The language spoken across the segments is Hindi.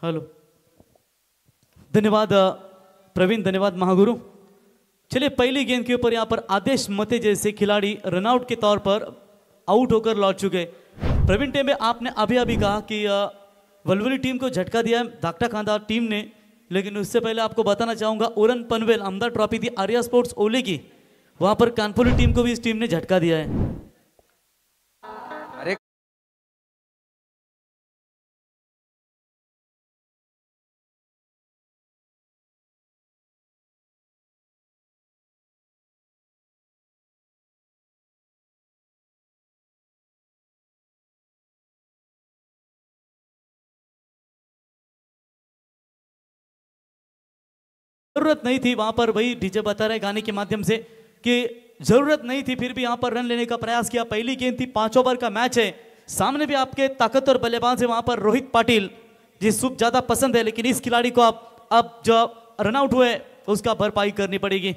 हेलो, धन्यवाद प्रवीण, धन्यवाद महागुरु। चलिए पहली गेंद के ऊपर यहाँ पर आदेश मते जैसे खिलाड़ी रनआउट के तौर पर आउट होकर लौट चुके। प्रवीण टेम्बे, आपने अभी अभी कहा कि वलवली टीम को झटका दिया है धाकटा खांदा टीम ने, लेकिन उससे पहले आपको बताना चाहूंगा उरन पनवेल अहमदा ट्रॉफी थी आर्या स्पोर्ट्स ओले की, वहां पर कानपुरी टीम को भी इस टीम ने झटका दिया है। जरूरत नहीं थी वहां पर, वही डीजे बता रहे गाने के माध्यम से कि जरूरत नहीं थी, फिर भी यहां पर रन लेने का प्रयास किया। पहली गेंद थी, 5 ओवर का मैच है, सामने भी आपके ताकतवर बल्लेबाज है वहां पर रोहित पाटिल, जिस सुप ज्यादा पसंद है, लेकिन इस खिलाड़ी को अब जो रनआउट हुए उसका भरपाई करनी पड़ेगी।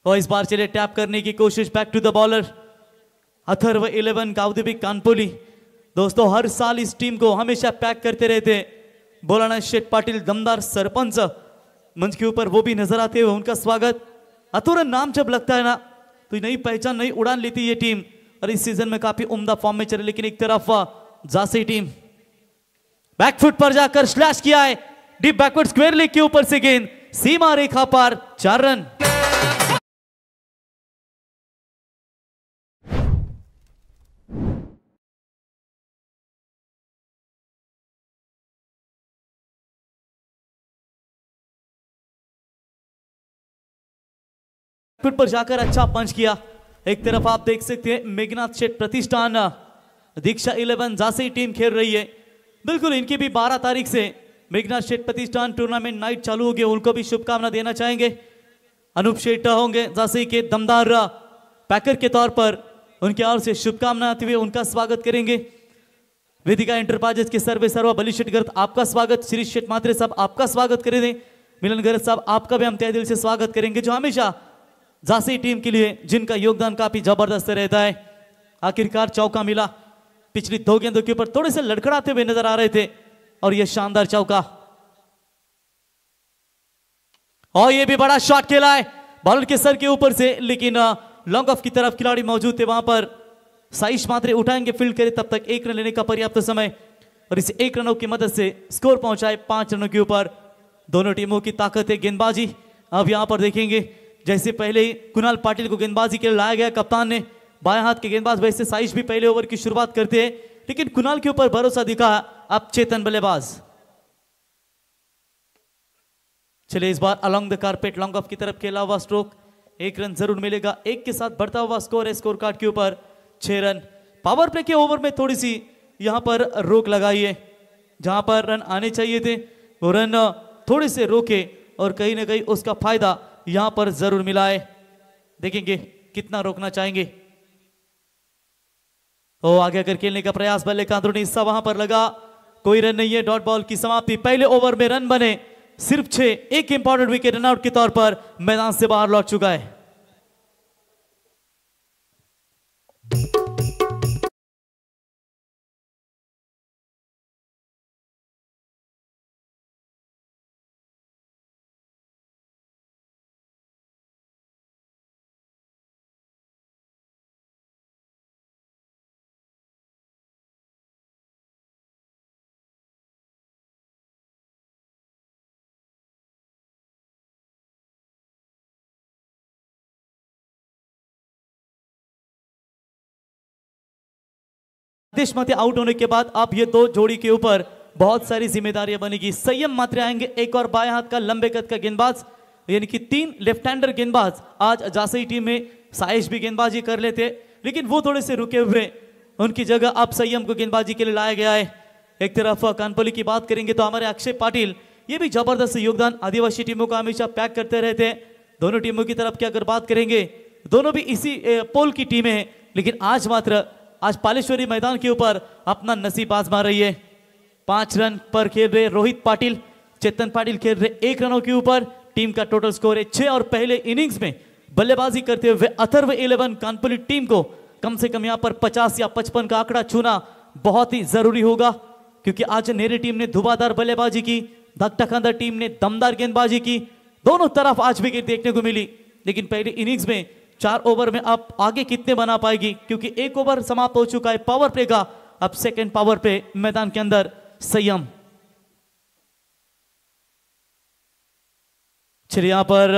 और इस बार चले टैप करने की कोशिश, back to the bowler Atharva 11 काउदिबिक कानपुली। दोस्तों हर साल इस टीम को हमेशा पैक करते रहते बोलाना शेठ पाटिल, दमदार सरपंच मंच के ऊपर वो भी नजर आते हुए, उनका स्वागत। अतुरन नाम जब लगता है ना तो नई पहचान, नई उड़ान लेती है ये टीम, और इस सीजन में काफी उम्दा फॉर्म में चले। लेकिन एक तरफ जासी टीम बैकफुट पर जाकर स्लैश किया है, डीप बैकवर्ड स्क्वायर लेग के ऊपर से गेंद सीमा रेखा पार, 4 रन। फिट पर जाकर अच्छा पंच किया। एक तरफ आप देख सकते हैं मेघनाथ शेठ प्रतिष्ठान दीक्षा 11 जासी टीम खेल रही है। बिल्कुल इनकी भी 12 तारीख से मेघनाथ शेठ प्रतिष्ठान टूर्नामेंट नाइट चालू हो गए, उनको भी शुभकामना देना चाहेंगे। अनूप शेठ होंगे जासी के दमदार पैकर के तौर पर, उनकी ओर से शुभकामना आते हुए उनका स्वागत करेंगे। वेदिका एंटरप्राइजेस के सर्वे सर्वा बली शेठ गर्द आपका स्वागत, श्री शेठ मात्रे साहब आपका स्वागत करेंगे, मिलन गर्द साहब आपका भी हम तहे दिल से स्वागत करेंगे, जो हमेशा जासी टीम के लिए जिनका योगदान काफी जबरदस्त रहता है। आखिरकार चौका मिला, पिछली 2 गेंदों के ऊपर थोड़े से लड़खड़ाते हुए नजर आ रहे थे, और यह शानदार चौका। और यह भी बड़ा शॉट खेला है बॉलर के सर के ऊपर से, लेकिन लॉन्ग ऑफ की तरफ खिलाड़ी मौजूद थे वहां पर। साइश मात्रे उठाएंगे, फील्ड करे तब तक 1 रन लेने का पर्याप्त समय, और इस 1 रनों की मदद से स्कोर पहुंचाए 5 रनों के ऊपर। दोनों टीमों की ताकत है गेंदबाजी। अब यहां पर देखेंगे जैसे पहले कुणाल पाटिल को गेंदबाजी के लिए लाया गया कप्तान ने, बाएं हाथ के गेंदबाज, वैसे साइश भी पहले ओवर की शुरुआत करते हैं, लेकिन कुणाल के ऊपर भरोसा दिखा अब चेतन बल्लेबाज। चलिए इस बार along the carpet long off की तरफ खेला हुआ स्ट्रोक, 1 रन जरूर मिलेगा। 1 के साथ बढ़ता हुआ स्कोर है स्कोर कार्ड के ऊपर 6 रन। पावर प्ले के ओवर में थोड़ी सी यहां पर रोक लगाई है, जहां पर रन आने चाहिए थे वो रन थोड़े से रोके, और कहीं ना कहीं उसका फायदा यहां पर जरूर मिला है। देखेंगे कितना रोकना चाहेंगे। ओ आगे अगर खेलने का प्रयास, बल्ले का अंदरूनी हिस्सा वहां पर लगा, कोई रन नहीं है, डॉट बॉल की समाप्ति। पहले ओवर में रन बने सिर्फ 6, एक इंपॉर्टेंट विकेट रनआउट के तौर पर मैदान से बाहर लौट चुका है। देशमती आउट होने के बाद अब ये 2 जोड़ी के ऊपर बहुत सारी जिम्मेदारियां बनेगी। संयम मात्रे आएंगे, एक और बाएं हाथ का लंबे कद का गेंदबाज, यानी कि 3 लेफ्ट हैंडर गेंदबाज आज जासी टीम में। साइश भी गेंदबाजी कर लेते, लेकिन वो थोड़े से रुके हुए, उनकी जगह अब संयम को गेंदबाजी के लिए लाया गया है। एक तरफ कानपुली की बात करेंगे तो हमारे अक्षय पाटिल, ये भी जबरदस्त योगदान, आदिवासी टीमों को हमेशा पैक करते रहते हैं। दोनों टीमों की तरफ की अगर बात करेंगे, दोनों भी इसी पोल की टीमें हैं, लेकिन आज पालेश्वरी मैदान के ऊपर अपना नसीब आजमा रही है। 5 रन पर खेल रहे रोहित पाटिल, चेतन पाटिल खेल रहे 1 रनों के ऊपर। टीम का टोटल स्कोर है 6, और पहले इनिंग्स में बल्लेबाजी करते हुए अथर्व 11 कानपुली टीम को कम से कम यहां पर 50 या 55 का आंकड़ा छूना बहुत ही जरूरी होगा। क्योंकि आज नेहरू टीम ने धुआंधार बल्लेबाजी की, धक्का टीम ने दमदार गेंदबाजी की, दोनों तरफ आज विकेट देखने को मिली। लेकिन पहली इनिंग्स में 4 ओवर में अब आगे कितने बना पाएगी, क्योंकि 1 ओवर समाप्त हो चुका है पावर प्ले का। अब सेकेंड पावर प्ले मैदान के अंदर संयम। चलिए यहां पर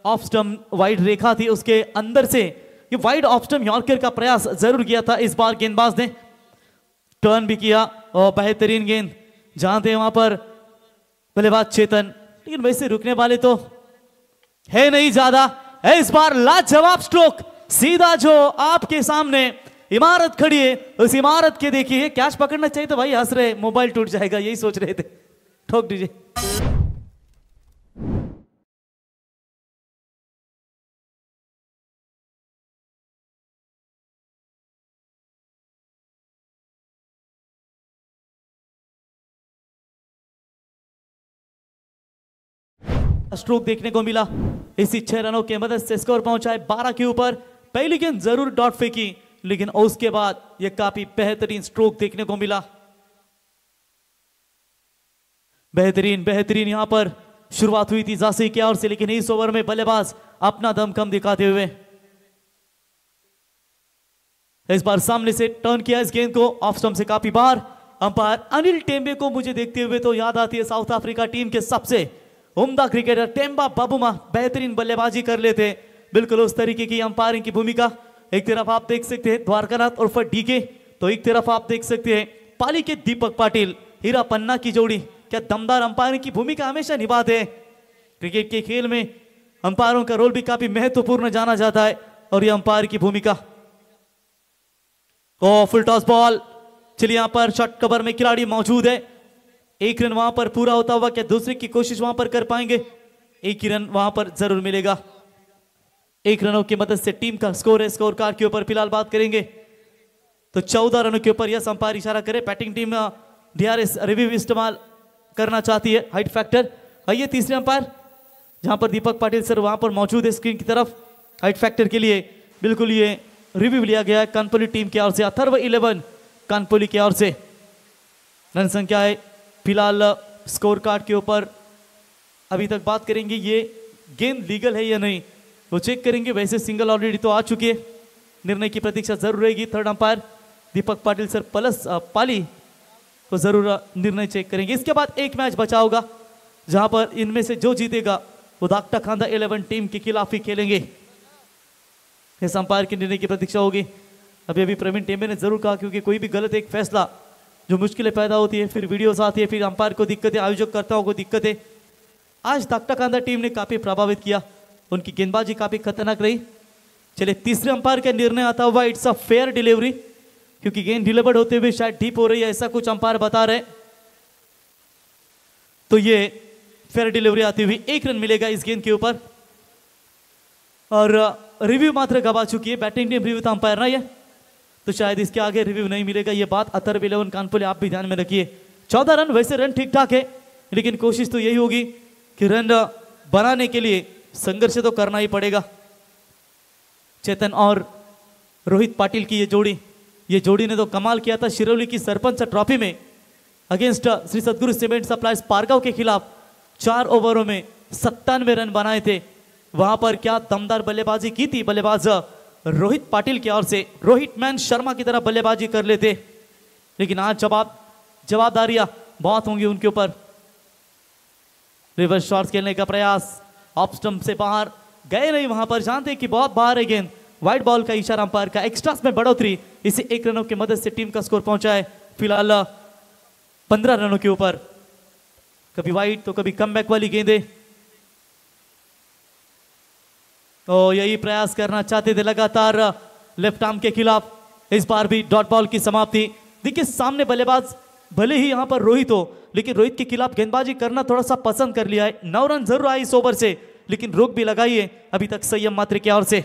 ऑफ स्टंप वाइड रेखा थी, उसके अंदर से ये वाइड ऑफ स्टंप यॉर्कर का प्रयास जरूर किया था इस बार गेंदबाज ने, टर्न भी किया और बेहतरीन गेंद जहां थे वहां पर बल्लेबाज चेतन, लेकिन वैसे रुकने वाले तो है नहीं ज्यादा। इस बार लाजवाब स्ट्रोक, सीधा जो आपके सामने इमारत खड़ी है उस इमारत के देखिए, कैच पकड़ना चाहिए तो भाई हंस रहे, मोबाइल टूट जाएगा यही सोच रहे थे, ठोक दीजिए। स्ट्रोक देखने को मिला, इसी 6 रनों के मदद से स्कोर पहुंचा है 12 के ऊपर। पहली गेंद जरूर डॉट फेंकी, लेकिन उसके बाद यह काफी बेहतरीन स्ट्रोक देखने को मिला। बेहतरीन यहां पर शुरुआत हुई थी जासी की ओर से, लेकिन इस ओवर में बल्लेबाज अपना दम कम दिखाते हुए इस बार सामने से टर्न किया इस गेंद को ऑफ स्टंप से काफी बाहर। अंपायर अनिल टेम्बे को मुझे देखते हुए तो याद आती है साउथ अफ्रीका टीम के सबसे उम्दा क्रिकेटर टेम्बा बाबूमा, बेहतरीन बल्लेबाजी कर लेते, बिल्कुल उस तरीके की अंपायरिंग की भूमिका। एक तरफ आप देख सकते हैं द्वारकानाथ उर्फ डीके, तो एक तरफ आप देख सकते हैं पाली के दीपक पाटिल, हीरा पन्ना की जोड़ी, क्या दमदार अंपायरिंग की भूमिका हमेशा निभाते हैं। क्रिकेट के खेल में अंपायरों का रोल भी काफी महत्वपूर्ण जाना जाता है, और यह अंपायर की भूमिका। फुल टॉस बॉल, चलिए यहां पर शॉर्ट कवर में खिलाड़ी मौजूद है, 1 रन वहां पर पूरा होता हुआ क्या दूसरे की कोशिश वहां पर कर पाएंगे, 1 ही रन वहां पर जरूर मिलेगा। 1 रनों की मदद से टीम का स्कोर है, स्कोर कार्ड के ऊपर फिलहाल बात करेंगे तो 14 रनों के ऊपर यह अंपायर इशारा करे। बैटिंग टीम डीआरएस रिव्यू इस्तेमाल करना चाहती है, हाइट फैक्टर। आइए तीसरे अंपायर जहां पर दीपक पाटिल सर वहां पर मौजूद है स्क्रीन की तरफ, हाइट फैक्टर के लिए बिल्कुल ये रिव्यू लिया गया है कानपुली टीम की ओर से, अथर्व 11 कानपुली की ओर से। रन संख्या है फिलहाल स्कोर कार्ड के ऊपर अभी तक बात करेंगे, ये गेंद लीगल है या नहीं वो चेक करेंगे। वैसे सिंगल ऑलरेडी तो आ चुकी है, निर्णय की प्रतीक्षा जरूर रहेगी। थर्ड अंपायर दीपक पाटिल सर प्लस पाली तो जरूर निर्णय चेक करेंगे। इसके बाद एक मैच बचा होगा जहां पर इनमें से जो जीतेगा वो दाक्टा खांदा 11 टीम के खिलाफ ही खेलेंगे। इस अंपायर के निर्णय की प्रतीक्षा होगी। अभी प्रवीण टेम्बे ने जरूर कहा, क्योंकि कोई भी गलत एक फैसला जो मुश्किलें पैदा होती है, फिर वीडियोस आती है, फिर अंपायर को दिक्कतें, आयोजककर्ताओं को दिक्कतें। आज दाक्टा खांदा टीम ने काफी प्रभावित किया, उनकी गेंदबाजी काफी खतरनाक रही। चलिए तीसरे अंपायर का निर्णय आता हुआ, इट्स अ फेयर डिलीवरी, क्योंकि गेंद डिलीवर्ड होते हुए शायद डीप हो रही है, ऐसा कुछ अंपायर बता रहे, तो ये फेयर डिलीवरी आती हुई 1 रन मिलेगा इस गेंद के ऊपर। और रिव्यू मात्र गवा चुकी है बैटिंग टीम, रिव्यू था अंपायर ना ये, तो शायद इसके आगे रिव्यू नहीं मिलेगा। ये बात अथर्व 11 कानपुर आप भी ध्यान में रखिए। 14 रन, वैसे रन ठीक ठाक है, लेकिन कोशिश तो यही होगी कि रन बनाने के लिए संघर्ष तो करना ही पड़ेगा। चेतन और रोहित पाटिल की ये जोड़ी ने तो कमाल किया था शिरौली की सरपंच ट्रॉफी में अगेंस्ट श्री सद्गुरु सीमेंट सप्लायर्स पारगांव के खिलाफ 4 ओवरों में 97 रन बनाए थे। वहां पर क्या दमदार बल्लेबाजी की थी बल्लेबाज रोहित पाटिल की ओर से, रोहित मैन शर्मा की तरह बल्लेबाजी कर लेते, लेकिन आज जवाबदारियां बहुत होंगी उनके ऊपर। रिवर्स शॉट्स खेलने का प्रयास, ऑफ स्टंप से बाहर गए नहीं, वहां पर जानते कि बहुत बाहर है गेंद, वाइड बॉल का इशारा अंपायर का। एक्स्ट्रास में बढ़ोतरी, इसे 1 रनों की मदद से टीम का स्कोर पहुंचा है फिलहाल 15 रनों के ऊपर। कभी वाइड तो कभी कमबैक वाली गेंदें, तो यही प्रयास करना चाहते थे लगातार लेफ्ट आर्म के खिलाफ। इस बार भी डॉट बॉल की समाप्ति। देखिए सामने बल्लेबाज भले ही यहां पर रोहित हो, लेकिन रोहित के खिलाफ गेंदबाजी करना थोड़ा सा पसंद कर लिया है। 9 रन जरूर आए इस ओवर से, लेकिन रोक भी लगाई है अभी तक संयम मात्र की ओर से।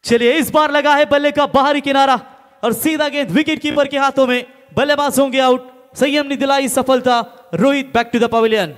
चलिए इस बार लगा है बल्ले का बाहरी किनारा और सीधा गेंद विकेट कीपर के हाथों में, बल्लेबाज होंगे आउट। संयम ने दिलाई सफलता, Rohit back to the pavilion.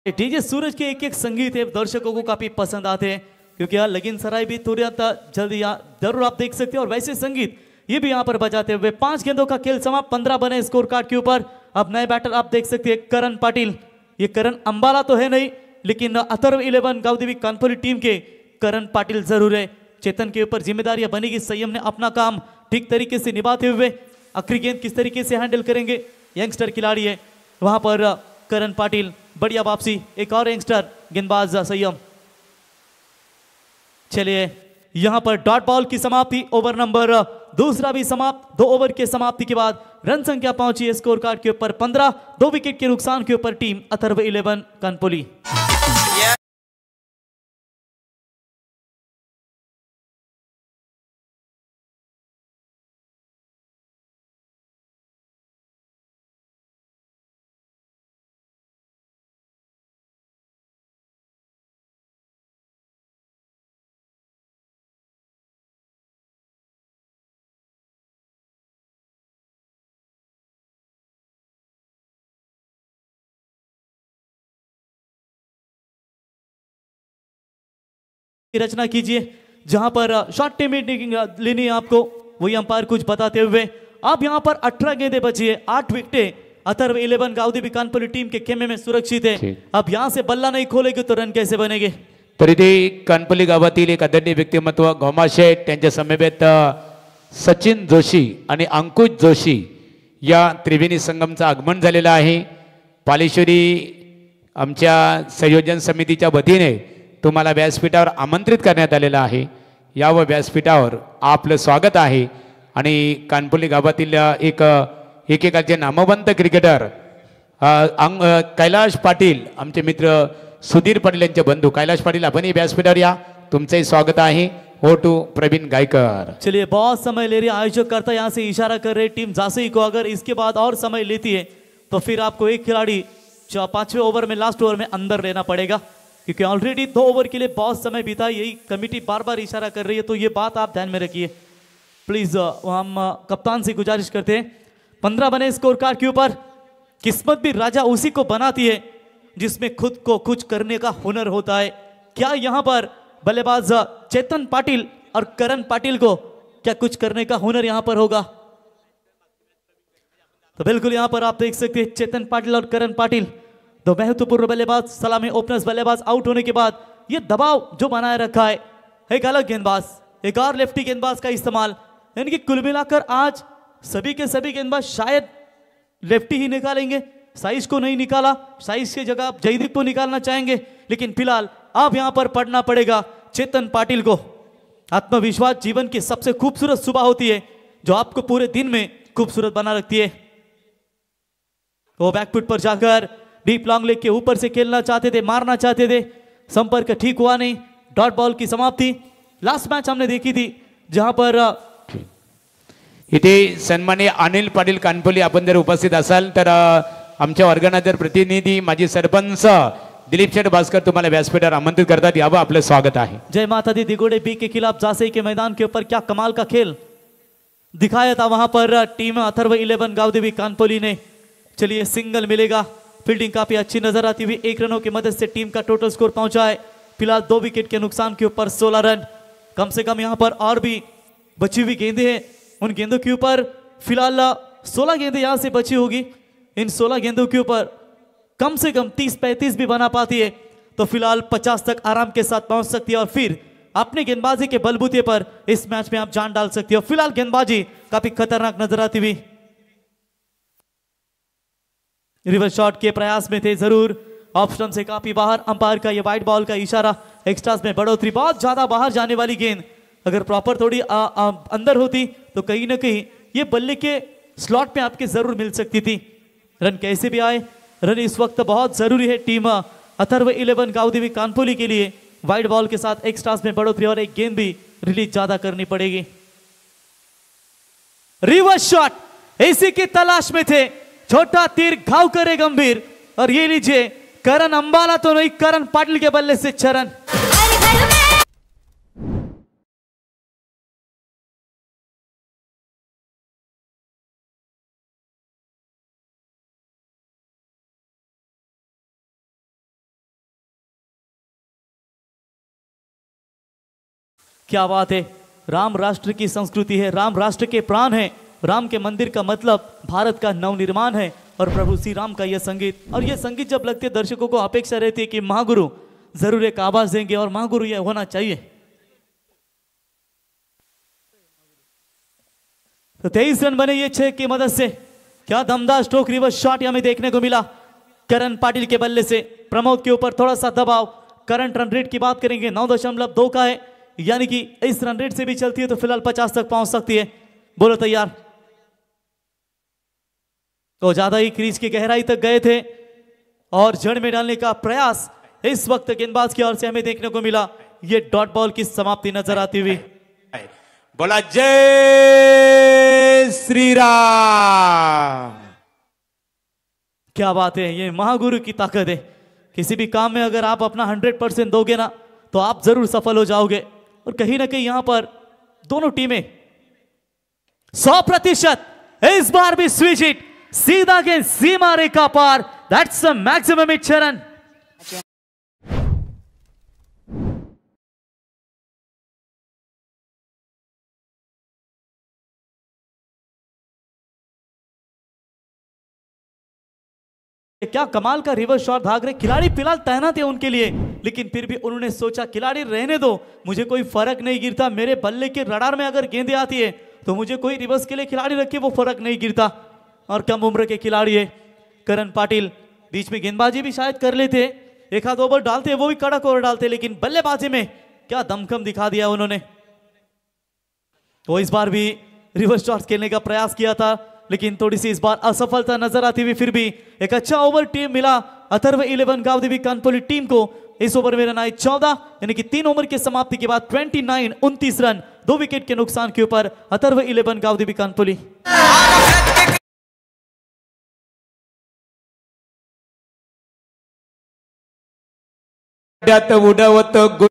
DJ Suraj के एक एक संगीत है दर्शकों को काफी पसंद आते हैं, क्योंकि यहाँ लगन सराय भी तुरंत जल्दी यहाँ जरूर आप देख सकते हैं। और वैसे संगीत ये भी यहाँ पर बजाते हुए 5 गेंदों का खेल समाप्त, 15 बने स्कोर कार्ड के ऊपर। अब नए बैटर आप देख सकते हैं करण पाटिल। ये करण अंबाला तो है नहीं, लेकिन अथर्व 11 गांवदेवी कानपुरी टीम के करण पाटिल जरूर है। चेतन के ऊपर जिम्मेदारियां बनेगी, संयम ने अपना काम ठीक तरीके से निभाते हुए आखिरी गेंद किस तरीके से हैंडल करेंगे। यंगस्टर खिलाड़ी है वहां पर करण पाटिल, बढ़िया वापसी, एक और यंगस्टर गेंदबाज संयम। चलिए यहां पर डॉट बॉल की समाप्ति, ओवर नंबर दूसरा भी समाप्त। 2 ओवर के समाप्ति के बाद रन संख्या पहुंची है स्कोर कार्ड के ऊपर 15, 2 विकेट के नुकसान के ऊपर टीम अथर्व 11 कानपुली। रचना कीजिए जहां पर शॉर्ट टीम लेनी है आपको, वही अंपायर कुछ बताते हुए। अब यहां पर 18 गेंदें बची है, 8 विकेटें अथर्व 11 गावदेवी कानपुरी टीम के खेमे में सुरक्षित है। अब यहां से बल्ला नहीं खोलेगी तो रन कैसे बनेंगे। तर इथे कानपल्ली गावातील एक आदरणीय व्यक्तिमत्व गोमा शेठ त्यांच्या समवेत सचिन जोशी आणि अंकुश जोशी या त्रिवेणी संगमचं आगमन झालेलं आहे। पालेश्वरी आमच्या संयोजन समितीच्या वतीने तुम्हाला व्यासपीठावर आमंत्रित करण्यात आलेलं आहे। या व्यासपीठावर आपलं स्वागत आहे आणि कानपल्ली गावातील एकेकाचे नामवंत क्रिकेटर कैलाश पाटील, आमचे मित्र सुधीर पाटील यांचे बंधू कैलाश पाटील, आपण व्यासपीठावर या, तुमचंही स्वागत आहे। हो टू प्रवीण गायकर। चलिए बहुत समय ले रही है, आयोजक करता यहाँ से इशारा कर रहे टीम जासई को, अगर इसके बाद और समय लेती है तो फिर आपको एक खिलाड़ी 5वें ओवर में, लास्ट ओवर में अंदर लेना पड़ेगा, क्योंकि ऑलरेडी 2 ओवर के लिए बहुत समय बीता। यही कमेटी बार बार इशारा कर रही है, तो ये बात आप ध्यान में रखिए प्लीज। हम कप्तान से गुजारिश करते हैं 15 बने स्कोर कार्ड के ऊपर। किस्मत भी राजा उसी को बनाती है जिसमें खुद को कुछ करने का हुनर होता है। क्या यहां पर बल्लेबाज चेतन पाटिल और करण पाटिल को क्या कुछ करने का हुनर यहां पर होगा? तो बिल्कुल यहां पर आप देख सकते हैं चेतन पाटिल और करण पाटिल, 2 महत्वपूर्ण बल्लेबाज, सलामी ओपनर्स बल्लेबाज आउट होने के बाद ये दबाव जो बनाए रखा है, एक अलग गेंदबाज, एक और लेफ्टी गेंदबाज का इस्तेमाल, यानी कि कुल मिलाकर आज सभी के सभी गेंदबाज शायद लेफ्टी ही निकालेंगे। साइज को नहीं निकाला, साइज की जगह आप जयदीप को निकालना चाहेंगे, लेकिन फिलहाल आप यहां पर पढ़ना पड़ेगा चेतन पाटिल को। आत्मविश्वास जीवन की सबसे खूबसूरत सुबह होती है जो आपको पूरे दिन में खूबसूरत बना रखती है। वो बैकफुट पर जाकर डीप लॉन्ग लेग के ऊपर से खेलना चाहते थे, मारना चाहते थे, संपर्क ठीक हुआ नहीं, डॉट बॉल की समाप्ति। लास्ट मैच हमने देखी थी जहां पर इथे सन्माननीय अनिल पाटील कानपल्ली आपण जर उपस्थित असाल तर आमच्या ऑर्गनायझर प्रतिनिधी माजी सरपंच दिलीप शेठ भास्कर तुम्हाला व्यासपीठावर आमंत्रित करतात, यावं आपलं स्वागत आहे। जय माता दी दिगोड़े बी के खिलाफ जासई के मैदान के ऊपर क्या कमाल का खेल दिखाया था वहां पर टीम अथर्व 11 गावदेवी कानपल्ली ने। चलिए सिंगल मिलेगा, फील्डिंग काफी अच्छी नजर आती हुई, 1 रनों की मदद से टीम का टोटल स्कोर पहुंचा है फिलहाल 2 विकेट के नुकसान के ऊपर 16 रन। कम से कम यहां पर और भी बची हुई गेंदें हैं, उन गेंदों के ऊपर फिलहाल 16 गेंदें यहां से बची होगी। इन 16 गेंदों के ऊपर कम से कम 30-35 भी बना पाती है तो फिलहाल 50 तक आराम के साथ पहुंच सकती है और फिर अपने गेंदबाजी के बलबूते पर इस मैच में आप जान डाल सकती हो। फिलहाल गेंदबाजी काफी खतरनाक नजर आती हुई, रिवर्स शॉट के प्रयास में थे जरूर, ऑप्शन से काफी बाहर, अंपायर का ये वाइड बॉल का इशारा, एक्स्ट्रास में बढ़ोतरी, बहुत ज्यादा बाहर जाने वाली गेंद अगर प्रॉपर थोड़ी अंदर होती तो कहीं ना कहीं ये बल्ले के स्लॉट में आपके जरूर मिल सकती थी। रन कैसे भी आए, रन इस वक्त बहुत जरूरी है टीम अथर्व 11 गावदेवी कानपल्ली के लिए। वाइड बॉल के साथ एक्स्ट्रास में बढ़ोतरी और एक गेंद भी रिलीज ज्यादा करनी पड़ेगी। रिवर्स शॉट इसी की तलाश में थे, छोटा तीर घाव करे गंभीर, और ये लीजिए करण अंबाला तो नहीं, करण पाटिल के बल्ले से चरण। क्या बात है। राम राष्ट्र की संस्कृति है, राम राष्ट्र के प्राण है। राम के मंदिर का मतलब भारत का नवनिर्माण है और प्रभु श्री राम का यह संगीत, और यह संगीत जब लगते दर्शकों को अपेक्षा रहती है कि महागुरु जरूर एक आवाज देंगे और महागुरु यह होना चाहिए। तो 23 रन बने ये 6 की मदद से। क्या दमदार स्ट्रोक रिवर्स शॉट हमें देखने को मिला करण पाटिल के बल्ले से। प्रमोद के ऊपर थोड़ा सा दबाव। करंट रन रेट की बात करेंगे 9.2 का है, यानी कि इस रन रेट से भी चलती है तो फिलहाल 50 तक पहुंच सकती है। बोलो तैयार। तो ज्यादा ही क्रीज की गहराई तक गए थे और जड़ में डालने का प्रयास इस वक्त गेंदबाज की ओर से हमें देखने को मिला। ये डॉट बॉल की समाप्ति नजर आती हुई। बोला जय श्री राम। क्या बात है, ये महागुरु की ताकत है। किसी भी काम में अगर आप अपना 100% दोगे ना तो आप जरूर सफल हो जाओगे। और कहीं ना कहीं यहां पर दोनों टीमें 100% इस बार भी स्विच हिट सीधा गेंद सीमा रेखा पार। दैट्स द मैक्सिमम हिट चरण। क्या कमाल का रिवर्स शॉट भाग रहे खिलाड़ी फिलहाल तैनात है उनके लिए, लेकिन फिर भी उन्होंने सोचा खिलाड़ी रहने दो, मुझे कोई फर्क नहीं गिरता। मेरे बल्ले के रडार में अगर गेंदें आती है तो मुझे कोई रिवर्स के लिए खिलाड़ी रखे वो फर्क नहीं गिरता। और कम उम्र के खिलाड़ी है करण पाटिल, बीच में गेंदबाजी भी शायद कर लेते, एक आध ओवर डालते वो भी कड़क ओवर डालते, लेकिन बल्लेबाजी में क्या दमखम दिखा दिया उन्होंने। तो इस बार भी रिवर्स शॉट खेलने का प्रयास किया था, लेकिन थोड़ी सी इस बार असफलता नजर आती हुई। फिर भी एक अच्छा ओवर टीम मिला अथर्व 11 गावदेवी कानपुली टीम को। इस ओवर में रन आए 14, यानी कि 3 ओवर की समाप्ति के बाद 29 रन 2 विकेट के नुकसान के ऊपर अथर्व 11 गावदेवी कानपुली। उडवत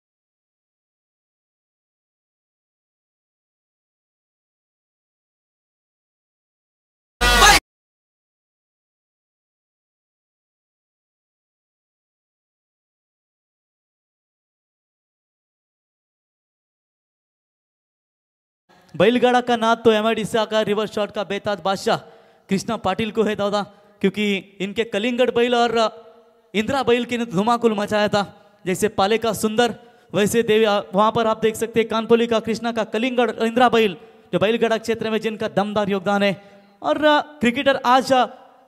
बैलगाड़ा का नाद तो एमआईडीसी का रिवर्स शॉट का बेताज बादशाह कृष्णा पाटिल को है दादा, क्योंकि इनके कलिंगड़ बैल और इंदिरा बैल की ने धुमाकुल मचाया था। जैसे पाले का सुंदर, वैसे देवी वहां पर आप देख सकते हैं कानपुली का कृष्णा का कलिंगड़ इंदिरा बैल जो बैलगाड़ा क्षेत्र में जिनका दमदार योगदान है। और क्रिकेटर आज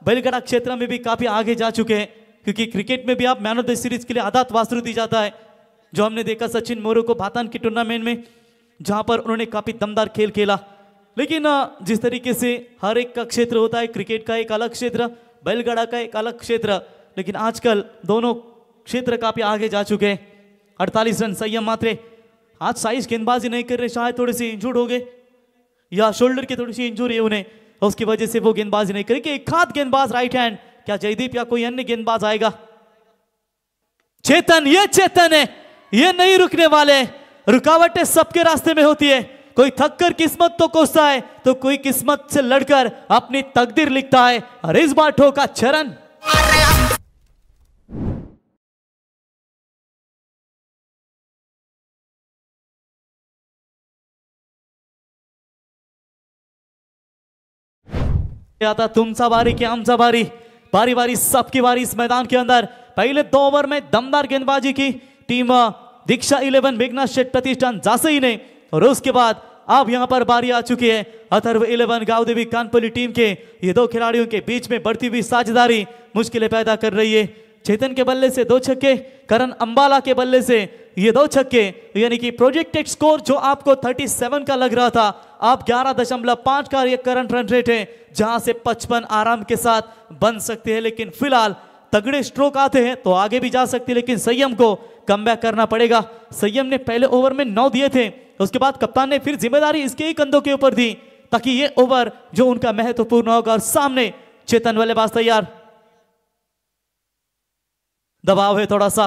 बैलगाड़ा क्षेत्र में भी काफी आगे जा चुके हैं, क्योंकि क्रिकेट में भी आप मैन ऑफ द सीरीज के लिए आदात वासरू दी जाता है, जो हमने देखा सचिन मोरू को भातान की टूर्नामेंट में, जहां पर उन्होंने काफी दमदार खेल खेला। लेकिन जिस तरीके से हर एक का क्षेत्र होता है, क्रिकेट का एक अलग क्षेत्र, बैलगाड़ा का एक अलग क्षेत्र, लेकिन आजकल दोनों क्षेत्र काफी आगे जा चुके हैं। 48 रन संयम मात्रे। आज साइज गेंदबाजी नहीं कर रहे, शायद थोड़े से इंजूर्ड हो गए या शोल्डर की थोड़ी सी इंजूरी है उन्हें, उसकी वजह से वो गेंदबाजी नहीं करेंगे। एक हाथ गेंदबाज राइट हैंड, क्या जयदीप या कोई अन्य गेंदबाज आएगा? चेतन, ये चेतन है, ये नहीं रुकने वाले। रुकावटें सबके रास्ते में होती है, कोई थक कर किस्मत तो कोसता है तो कोई किस्मत से लड़कर अपनी तकदीर लिखता है। और इस बार ठोका चरण। आता तुमचा बारी की आमचा बारी, बारी बारी सबकी बारी इस मैदान के अंदर। पहले 2 ओवर में दमदार गेंदबाजी की टीम दीक्षा 11 मेघनाथ शेठ प्रतिष्ठान जासई ने, और उसके बाद अब यहां पर बारी आ चुकी है अथर्व 11 गावदेवी कानपुली टीम के। ये 2 खिलाड़ियों के बीच में बढ़ती हुई साझेदारी मुश्किलें पैदा कर रही है। चेतन के बल्ले से 2 छक्के, करण अंबाला के बल्ले से ये 2 छक्के, यानी कि प्रोजेक्टेड स्कोर जो आपको 37 का लग रहा था, आप 11.5 का ये करंट रन रेट है, जहां से 55 आराम के साथ बन सकते हैं। लेकिन फिलहाल तगड़े स्ट्रोक आते हैं तो आगे भी जा सकते हैं, लेकिन संयम को कमबैक करना पड़ेगा। संयम ने पहले ओवर में 9 दिए थे, उसके बाद कप्तान ने फिर जिम्मेदारी इसके ही कंधों के ऊपर दी, ताकि ये ओवर जो उनका महत्वपूर्ण होगा। और सामने चेतन बल्लेबाज तैयार, दबाव है थोड़ा सा,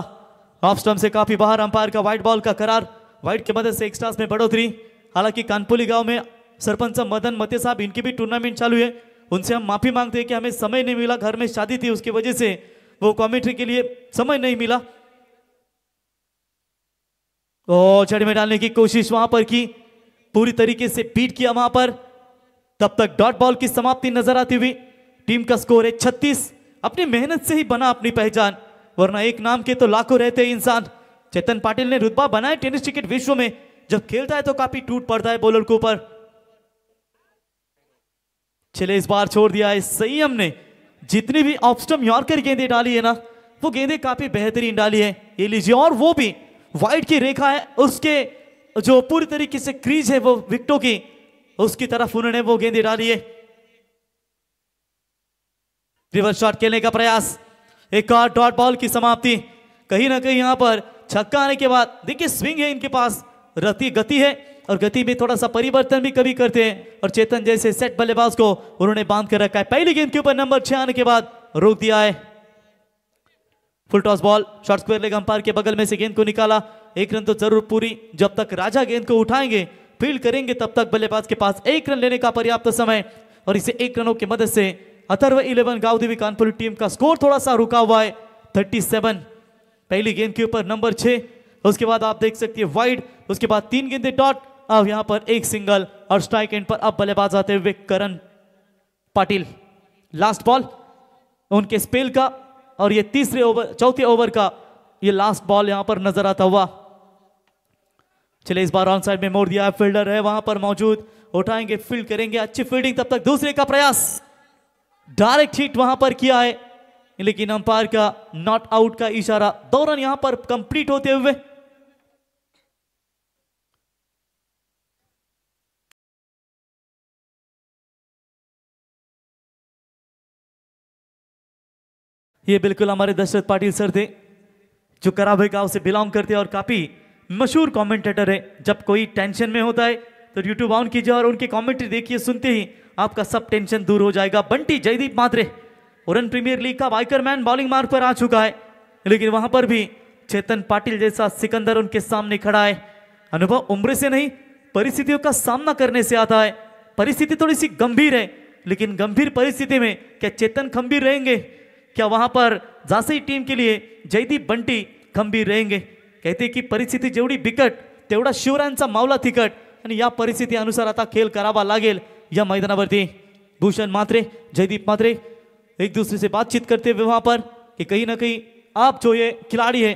ऑफ स्टंप से काफी बाहर, अंपायर का व्हाइट बॉल का करार, व्हाइट की मदद से एक्स्ट्रास में बढ़ोतरी। हालांकि कानपुली गांव में सरपंच मदन मते साहब, इनकी भी टूर्नामेंट चालू है, उनसे हम माफी मांगते हैं कि हमें समय नहीं मिला, घर में शादी थी, उसकी वजह से वो कमेंट्री के लिए समय नहीं मिला। और जड़ में डालने की कोशिश वहां पर की, पूरी तरीके से बीट किया वहां पर। तब तक डॉट बॉल की समाप्ति नजर आती हुई। टीम का स्कोर है 36। अपनी मेहनत से ही बना अपनी पहचान, वरना एक नाम के तो लाखों रहते हैं इंसान। चेतन पाटिल ने रुतबा बनाया टेनिस क्रिकेट विश्व में, जब खेलता है तो काफी टूट पड़ता है बॉलर के ऊपर। चले इस बार छोड़ दिया है संयम ने। जितनी भी ऑफ स्टंप यॉर्कर गेंदें डाली है ना, वो गेंदें काफी बेहतरीन डाली है। ये लीजिए, और वो भी वाइड की रेखा है, उसके जो पूरी तरीके से क्रीज है वो विकेटों की, उसकी तरफ उन्होंने वो गेंदें डाली है। रिवर्स शॉट खेलने का प्रयास, एक और डॉट बॉल की समाप्ति। कहीं ना कहीं यहां पर छक्का आने के बाद देखिए स्विंग है इनके पास, गति है, और गति में थोड़ा सा परिवर्तन भी कभी करते हैं। और चेतन जैसे सेट बल्लेबाज को उन्होंने बांध कर रखा है। पहली गेंद के ऊपर नंबर 6 आने के बाद रोक दिया है। Full toss ball, short square leg umpire के बगल में से गेंद को निकाला। एक रन तो जरूर पूरी, जब तक राजा गेंद को उठाएंगे फील्ड करेंगे तब तक बल्लेबाज के पास एक रन लेने का पर्याप्त समय। और इसे 1 रनों की मदद से अथर्व 11 गांव कानपुर टीम का स्कोर थोड़ा सा रुका हुआ है 37। पहली गेंद के ऊपर नंबर 6, उसके बाद आप देख सकते हैं वाइड, उसके बाद 3 गेंदें डॉट, अब यहां पर एक सिंगल। और स्ट्राइक एंड पर अब बल्लेबाज आते हुए करण पाटिल। लास्ट बॉल उनके स्पेल का, और ये चौथे ओवर का ये लास्ट बॉल यहां पर नजर आता हुआ। चले इस बार ऑन साइड में मोड़ दिया है, फील्डर है वहां पर मौजूद, उठाएंगे फील्ड करेंगे, अच्छी फील्डिंग। तब तक दूसरे का प्रयास, डायरेक्ट हिट वहां पर किया है, लेकिन अंपायर का नॉट आउट का इशारा। 2 रन यहां पर कंप्लीट होते हुए। ये बिल्कुल हमारे दशरथ पाटिल सर थे, जो करावे गांव से बिलोंग करते हैं और काफी मशहूर कमेंटेटर है। जब कोई टेंशन में होता है तो यूट्यूब ऑन कीजिए और उनकी कमेंट्री देखिए, सुनते ही आपका सब टेंशन दूर हो जाएगा। बंटी जयदीप मात्रे ओरन प्रीमियर लीग का वाइकरमैन बॉलिंग मार्ग पर आ चुका है, लेकिन वहां पर भी चेतन पाटिल जैसा सिकंदर उनके सामने खड़ा है। अनुभव उम्र से नहीं, परिस्थितियों का सामना करने से आता है। परिस्थिति थोड़ी सी गंभीर है, लेकिन गंभीर परिस्थिति में क्या चेतन खंभीर रहेंगे? क्या वहां पर झांसी टीम के लिए जयदीप बंटी खंबीर रहेंगे? कहते की परिस्थिती जेवढी बिकट तेवढा शिवरायांचा मावला तिखट, आणि या परिस्थिती अनुसार आता खेळ करावा लागेल या मैदानावरती। भूषण मात्रे, जयदीप मात्रे एक दूसरे से बातचीत करते हुए वहां पर कि कहीं ना कहीं आप जो ये खिलाड़ी है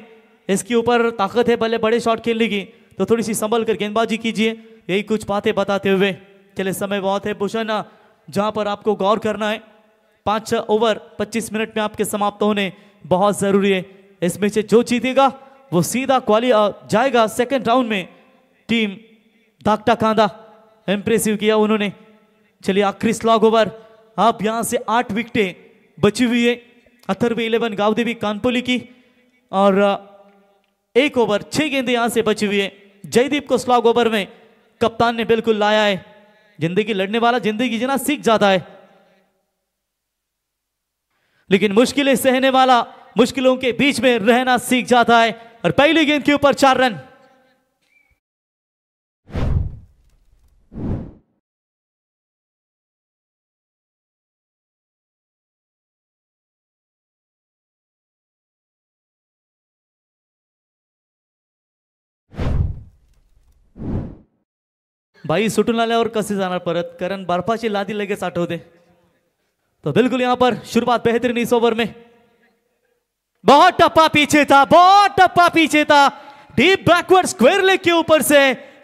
इसके ऊपर ताकत है भले बड़े शॉट खेलने की, तो थोड़ी सी संभल कर गेंदबाजी कीजिए, यही कुछ बातें बताते हुए। चले समय बहुत है भूषण, जहां पर आपको गौर करना है 5 ओवर 25 मिनट में आपके समाप्त होने बहुत जरूरी है। इसमें से जो जीतेगा वो सीधा जाएगा सेकंड राउंड में। टीम धाकटा कांदा इंप्रेसिव किया उन्होंने। चलिए आखिरी स्लॉग ओवर, आप यहां से 8 विकेटें बची हुई है अथर्व 11 गावदेवी कानपुली की, और 1 ओवर 6 गेंदें यहां से बची हुई है। जयदीप को स्लॉग ओवर में कप्तान ने बिल्कुल लाया है। जिंदगी लड़ने वाला जिंदगी जीना सीख जाता है, लेकिन मुश्किलें सहने वाला मुश्किलों के बीच में रहना सीख जाता है। और पहली गेंद के ऊपर 4 रन। भाई सुटून आल्यावर कसे जाणार परत, कारण बर्फाची लादी लगेच आठवते। तो बिल्कुल यहां पर शुरुआत बेहतरीन इस ओवर में। बहुत टप्पा पीछे था, बहुत टप्पा पीछे था, डीप बैकवर्ड स्क्वायर लेग के ऊपर से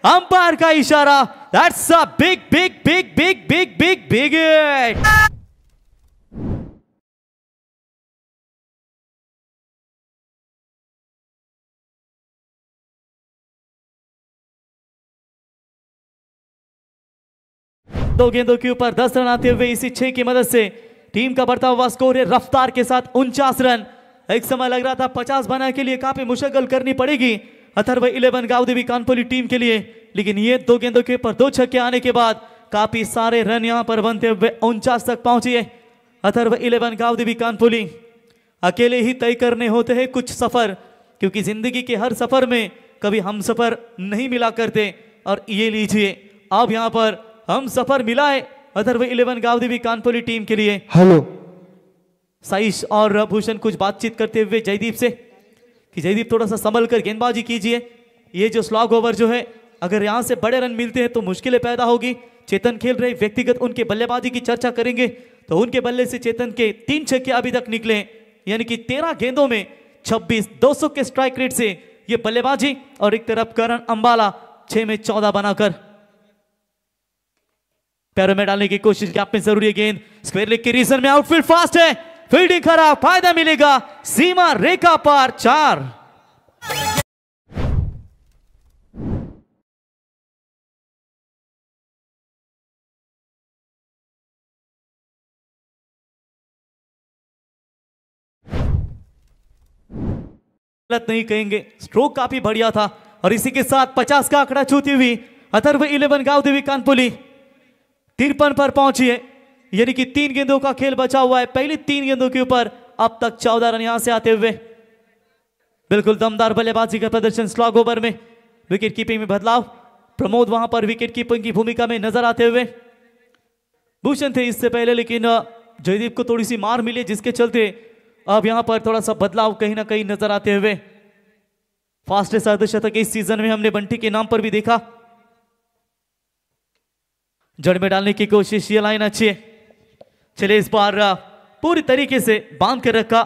अंपायर का इशारा। That's a big big big big big big big hit. दो गेंदों के ऊपर 10 रन आते हुए इसी 6 की मदद से टीम का बढ़ता हुआ स्कोर है रफ्तार के साथ 49 रन। एक समय लग रहा था 50 बनाने के लिए काफी मुश्किल करनी पड़ेगी अथर्व 11 गावदेवी कानपुली टीम के लिए, लेकिन ये 2 गेंदों के ऊपर 2 छक्के आने के बाद काफी सारे रन यहां पर बनते हुए 49 तक पहुंची है अथर्व 11 गावदेवी कानपुली। अकेले ही तय करने होते हैं कुछ सफर, क्योंकि जिंदगी के हर सफर में कभी हम सफर नहीं मिला करते। और ये लीजिए अब यहां पर हम सफर मिला है अथर्व 11 गावदेवी कानपुली टीम के लिए। हेलो साइश और भूषण कुछ बातचीत करते हुए जयदीप से कि जयदीप थोड़ा सा संभल कर गेंदबाजी कीजिए, ये जो स्लॉग ओवर जो है, अगर यहां से बड़े रन मिलते हैं तो मुश्किलें पैदा होगी। चेतन खेल रहे व्यक्तिगत उनके बल्लेबाजी की चर्चा करेंगे तो उनके बल्ले से चेतन के 3 छक्के अभी तक निकले, यानी कि 13 गेंदों में 26, 200 के स्ट्राइक रेट से ये बल्लेबाजी। और एक तरफ करण अंबाला 6 में 14 बनाकर पैरों में डालने की कोशिश, गैप में जरूरी है गेंद, स्क्वायर लेग के रीजन में, आउटफील्ड फास्ट है, फील्डिंग खराब, फायदा मिलेगा, सीमा रेखा पार 4। गलत नहीं कहेंगे, स्ट्रोक काफी बढ़िया था। और इसी के साथ 50 का आंकड़ा छूती हुई अथर्व 11 गांव देवी कानपुली 53 पर पहुंची है, यानी कि 3 गेंदों का खेल बचा हुआ है। पहली 3 गेंदों के ऊपर अब तक 14 रन यहां से आते हुए बिल्कुल दमदार बल्लेबाजी का प्रदर्शन। स्लॉग ओवर में विकेट कीपिंग में बदलाव, प्रमोद वहां पर विकेट कीपिंग की भूमिका में नजर आते हुए, भूषण थे इससे पहले, लेकिन जयदीप को थोड़ी सी मार मिली जिसके चलते अब यहां पर थोड़ा सा बदलाव कहीं ना कहीं नजर आते हुए। फास्टेस्ट अर्धशतक इस सीजन में हमने बंटी के नाम पर भी देखा। जड़ में डालने की कोशिश, ये लाइन अच्छी है। चले इस बार पूरी तरीके से बांध कर रखा,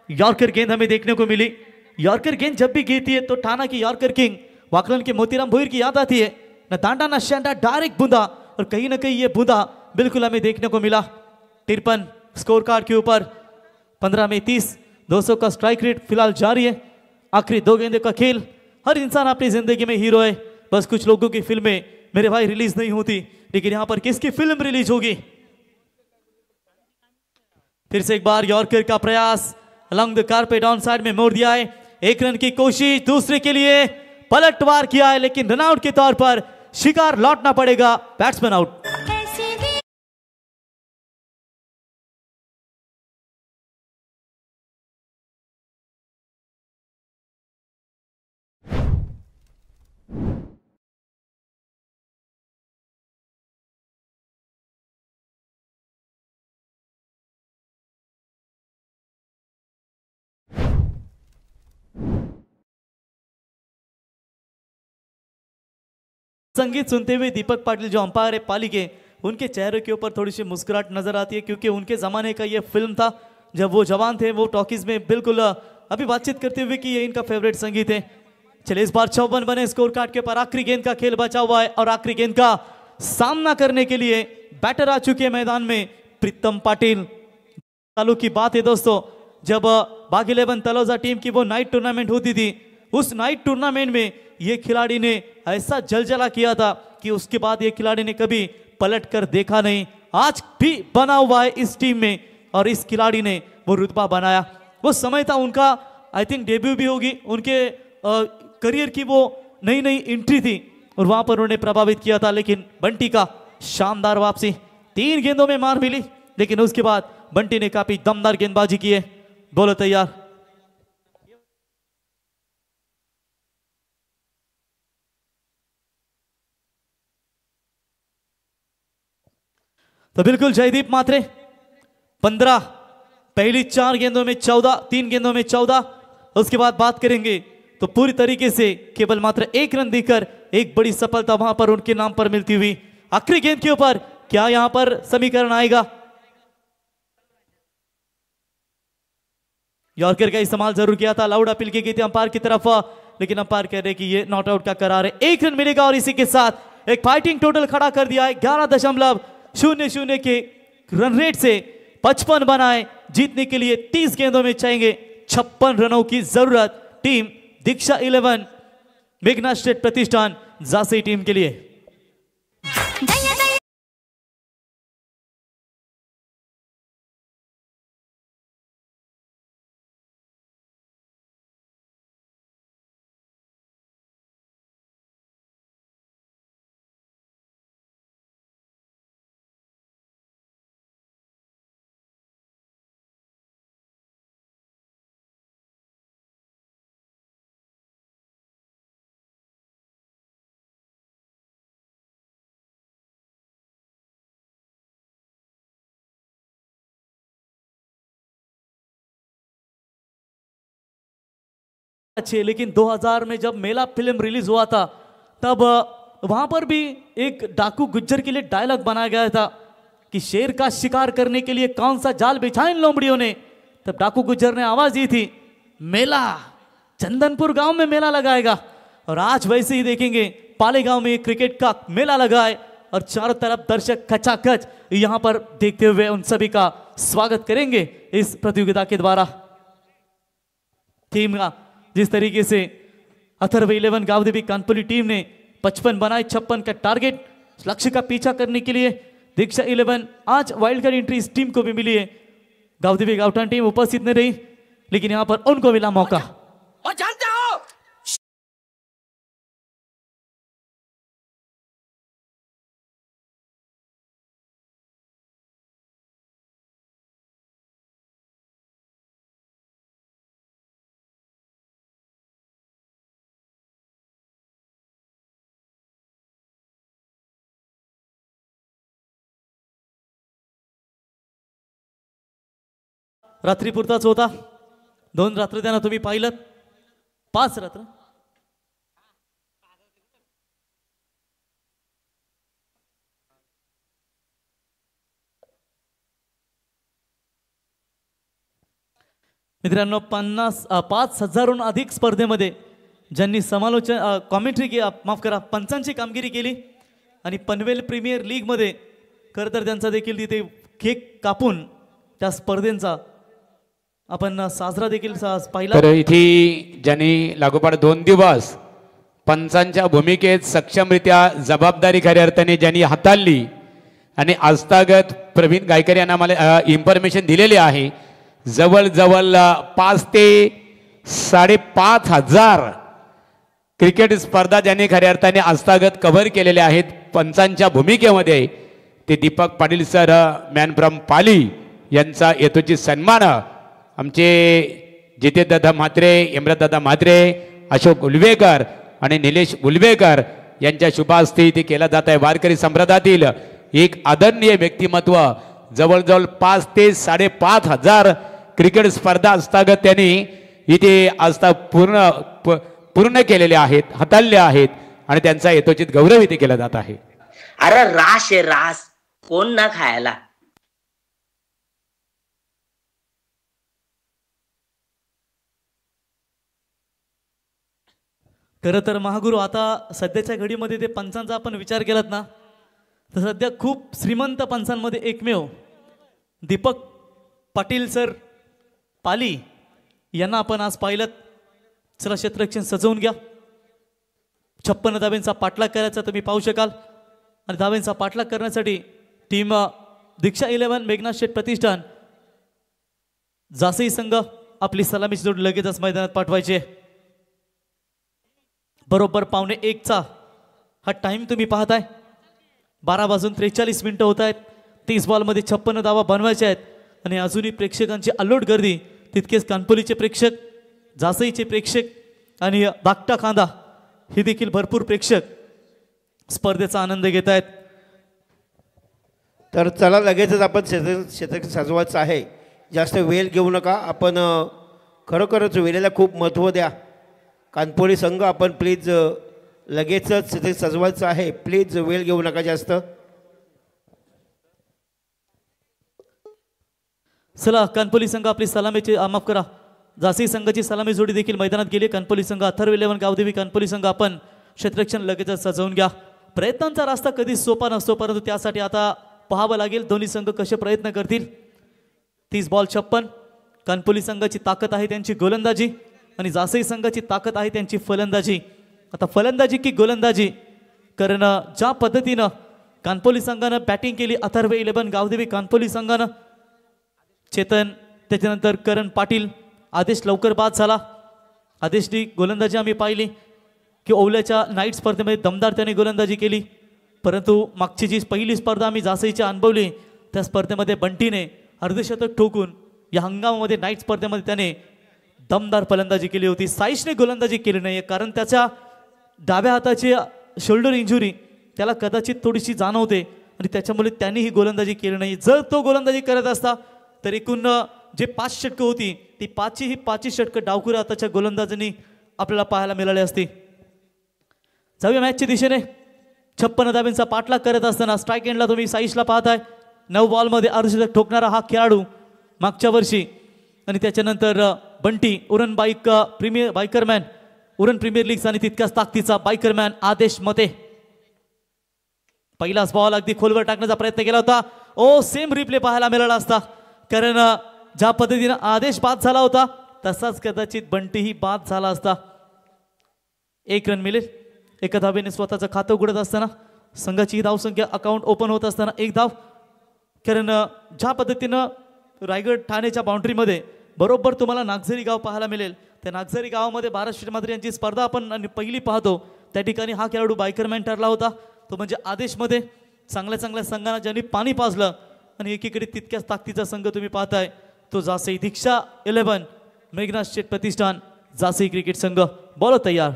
यॉर्कर गेंद हमें देखने को मिली। यॉर्कर गेंद जब भी गिरती है तो ठाना की यॉर्कर किंग वाकलन के मोतीराम भोईर की याद आती है। न दांडा न शांडा, डायरेक्ट बूंदा, और कहीं ना कहीं ये बूंदा बिल्कुल हमें देखने को मिला। 53 स्कोर कार्ड के ऊपर 15 में 30, 200 का स्ट्राइक रेट फिलहाल जारी है। आखिरी 2 गेंदों का खेल। हर इंसान अपनी जिंदगी में हीरो है, बस कुछ लोगों की फिल्में मेरे भाई रिलीज नहीं होती, लेकिन यहां पर किसकी फिल्म रिलीज होगी। फिर से एक बार यॉर्कर का प्रयास, along the carpet on side में मोड़ दिया है। 1 रन की कोशिश, दूसरे के लिए पलटवार किया है, लेकिन रनआउट के तौर पर शिकार लौटना पड़ेगा, बैट्समैन आउट। संगीत सुनते हुए दीपक पाटिल जो अंपायर है पाली के, उनके चेहरे के ऊपर थोड़ी सी मुस्कुराहट नजर आती है, क्योंकि उनके जमाने का ये फिल्म था जब वो जवान थे। वो टॉकीज में बिल्कुल अभी बातचीत करते हुए कि ये इनका फेवरेट संगीत है। चले इस बार 54 बने स्कोर कार्ड के ऊपर, आखिरी गेंद का खेल बचा हुआ है और आखिरी गेंद का सामना करने के लिए बैटर आ चुके हैं मैदान में, प्रीतम पाटिल। सालों की बात है दोस्तों, जब बाग 11 तलोजा टीम की वो नाइट टूर्नामेंट होती थी, उस नाइट टूर्नामेंट में ये खिलाड़ी ने ऐसा जलजला किया था कि उसके बाद ये खिलाड़ी ने कभी पलट कर देखा नहीं। आज भी बना हुआ है इस टीम में और इस खिलाड़ी ने वो रुतबा बनाया। वो समय था उनका, आई थिंक डेब्यू भी होगी उनके करियर की, वो नई नई एंट्री थी और वहां पर उन्होंने प्रभावित किया था। लेकिन बंटी का शानदार वापसी, 3 गेंदों में मार मिली, लेकिन उसके बाद बंटी ने काफी दमदार गेंदबाजी की है। बोलो तैयार। तो बिल्कुल जयदीप मात्रे 15, पहली 4 गेंदों में 14, 3 गेंदों में 14। उसके बाद बात करेंगे तो पूरी तरीके से केवल मात्र 1 रन देकर एक बड़ी सफलता वहां पर उनके नाम पर मिलती हुई। आखिरी गेंद के ऊपर क्या यहां पर समीकरण आएगा? यॉर्कर का इस्तेमाल जरूर किया था, लाउड अपील की गई थी अंपायर की तरफ, लेकिन अंपायर कह रहे कि ये नॉट आउट का करार है। 1 रन मिलेगा और इसी के साथ एक फाइटिंग टोटल खड़ा कर दिया है। 11.00 के रन रेट से 55 बनाए, जीतने के लिए 30 गेंदों में चाहिए 56 रनों की जरूरत टीम दीक्षा 11 मेघना स्टेट प्रतिष्ठान झांसी टीम के लिए। अच्छी है, लेकिन 2000 में जब मेला फिल्म रिलीज हुआ था तब वहां पर भी एक डाकू गुज्जर के लिए डायलॉग बनाया गया था कि शेर का शिकार करने के लिए कौन सा जाल बिछा इन लोमड़ियों ने। तब डाकू गुज्जर ने आवाज दी थी मेला, चंदनपुर गांव में मेला लगाएगा। और आज वैसे ही देखेंगे पाले गांव में क्रिकेट का मेला लगा है और चारों तरफ दर्शक खचाखच यहां पर देखते हुए उन सभी का स्वागत करेंगे इस प्रतियोगिता के द्वारा। टीम का जिस तरीके से अथर्व 11 गांवदेवी कानपुली टीम ने 55 बनाए 56 का टारगेट लक्ष्य का पीछा करने के लिए दीक्षा 11 आज वाइल्ड कार्ड एंट्री इस टीम को भी मिली है। गांवदेवी गावठान टीम उपस्थित नहीं रही लेकिन यहां पर उनको मिला मौका। और जानते हो रात्रीपुरताच होता, 2 रात्र त्यांना तुम्ही पाहिलं, 5 रात्र मित्रांनो 5,000हून अधिक स्पर्धेमध्ये ज्यांनी समालोचन कॉमेंट्री माफ करा पंचांची कामगिरी केली आणि पनवेल प्रीमियर लीग मध्ये खरं तर त्यांचा देखील तिथे केक कापून त्या स्पर्धेचा आपण साजरा देखील पाहिला। तर इथे ज्यांनी लागोपाठ 2 दिवस पंचांच्या भूमिकेत सक्षमरित्या जबाबदारी खऱ्या अर्थाने ज्यांनी हाताळली आणि आस्थागत प्रवीण गायकर यांना मला इन्फॉर्मेशन दिलेली आहे, जवळजवळ 5 ते 5,500 क्रिकेट स्पर्धा ज्यांनी खऱ्या अर्थाने आस्थागत कव्हर केलेल्या आहेत पंचांच्या भूमिकेमध्ये, ते दीपक पाटील सर मॅन फ्रॉम पाली यांचा यथोचित सन्मान आमचे जितेशदादा म्हात्रे, इम्रतदादा म्हात्रे, अशोक उलवेकर आणि निलेश उलवेकर यांच्या शुभास्ते इथे केला जात आहे। वारकरी संप्रदायातील एक आदरणीय व्यक्तिमत्व जवळजवळ 5 ते 5,500 क्रिकेट स्पर्धा आस्थागत त्यांनी इथे आस्था पूर्ण केलेले आहेत, हाताळले आहेत आणि त्यांचा यथोचित गौरव इथे केला जात आहे। अरे रास आहे रास, कोण ना खायला। खरं तर महागुरु आता सध्याच्या घडीमध्ये ते पंचांचा आपण विचार केलात ना तर सध्या खूप श्रीमंत पंचांमध्ये एकमेव दीपक पाटील सर पाली यांना आपण आज पाहिलं। चला क्षेत्ररक्षण सजवून घ्या, 56 धाब्यांचा पाठलाग करायचा तुम्ही पाहू शकाल आणि धाब्यांचा पाठलाग करण्यासाठी टीम दीक्षा 11 मेघनाथ शेठ प्रतिष्ठान जासई संघ आपली सलामीची जोड लगेचच मैदानात पाठवायचे। बरोबर 1:15 हा टाइम तुम्ही पाहताय, 12:43 होत आहेत। 30 बॉलमध्ये 56 धावा बनवायच्या आहेत आणि अजूनही प्रेक्षकांची अल्लोट गर्दी, तितकेच कानपुलीचे प्रेक्षक, जासईचे प्रेक्षक आणि धाकटा खांदा हे देखील भरपूर प्रेक्षक स्पर्धेचा आनंद घेत आहेत। तर चला लगेचच आपण क्षेत्र सजवायचं आहे, जास्त वेळ घेऊ नका आपण, खरोखरच वेळेला खूप महत्त्व द्या। कानपुरी संघ आपण प्लीज लगेचच क्षेत्र सजवायचं आहे, प्लीज वेळ घेऊ नका जास्त। चला कानपुली संघ आपली सलामीची माफ करा जासई संघाची सलामी जोडी देखील मैदानात गेली। कानपुली संघ अथर्व 11 गावदेवी कानपुली संघ आपण क्षेत्ररक्षण लगेचच सजवून घ्या। प्रयत्नांचा रास्ता कधी सोपा नसतो, परंतु त्यासाठी आता पाहावं लागेल दोन्ही संघ कसे प्रयत्न करतील। 30 बॉल 56, कानपुली संघाची ताकद आहे त्यांची गोलंदाजी आणि जासई संघाची ताकद आहे त्यांची फलंदाजी। आता फलंदाजी की गोलंदाजी, कारण ज्या पद्धतीनं कानपुली संघानं बॅटिंग केली अथर्व 11 गावदेवी कानपुली संघानं, चेतन त्याच्यानंतर करण पाटील, आदेश लवकर बाद झाला। आदेशनी गोलंदाजी आम्ही पाहिली की ओवल्याच्या नाईट स्पर्धेमध्ये दमदार त्याने गोलंदाजी केली, परंतु मागची जी पहिली स्पर्धा आम्ही जासईची अनुभवली त्या स्पर्धेमध्ये बंटीने अर्धशतक ठोकून या हंगामामध्ये नाईट स्पर्धेमध्ये त्याने दमदार फलंदाजी केली होती। साईशने गोलंदाजी केली नाही कारण त्याच्या डाव्या हाताची शोल्डर इंजुरी त्याला कदाचित थोडीशी जाणवते आणि त्याच्यामुळे त्यांनी ही गोलंदाजी केली नाही। जर तो गोलंदाजी करत असता तर एकूण जे 5 षटकं होती ती 5ची 5 षटकं डावखुऱ्या हाताच्या गोलंदाजांनी आपल्याला पाहायला मिळाली असती. जाऊया मॅचच्या दिशेने. 56 धाब्यांचा पाठलाग करत असताना स्ट्राईक एंडला तुम्ही साईशला पाहताय. 9 बॉलमध्ये अर्धशतक ठोकणारा हा खेळाडू मागच्या वर्षी. आणि त्याच्यानंतर बंटी उरण बायकरमॅन उरण प्रीमियर लीग आणि तितक्याच ताकदीचा बायकरमॅन आदेश मते. पहिलाच बॉल अगदी खोलवर टाकण्याचा प्रयत्न केला होता. सेम रिप्ले पाहायला मिळाला असता, कारण ज्या पद्धतीने आदेश बाद झाला होता तसाच कदाचित बंटीही बाद झाला असता. 1 रन मिळेल. एका धावेने स्वतःचं खातं उघडत असताना संघाची धावसंख्या अकाउंट ओपन होत असताना 1 धाव. कारण ज्या पद्धतीनं रायगड ठाण्याच्या बाउंड्रीमध्ये बरोबर तुम्हाला नागझरी गाव पाहायला मिळेल. त्या नागझरी गावामध्ये महाराष्ट्र मात्र यांची स्पर्धा आपण पहिली पाहतो. त्या ठिकाणी हा खेळाडू बायकरमॅन ठरला होता. तो म्हणजे आदेशमध्ये चांगल्या चांगल्या संघांना ज्यांनी पाणी पाजलं. आणि एकीकडे तितक्याच ताकदीचा संघ तुम्ही पाहताय तो जासई दीक्षा 11 मेघनाथ शेठ प्रतिष्ठान जासई क्रिकेट संघ. बॉल तयार.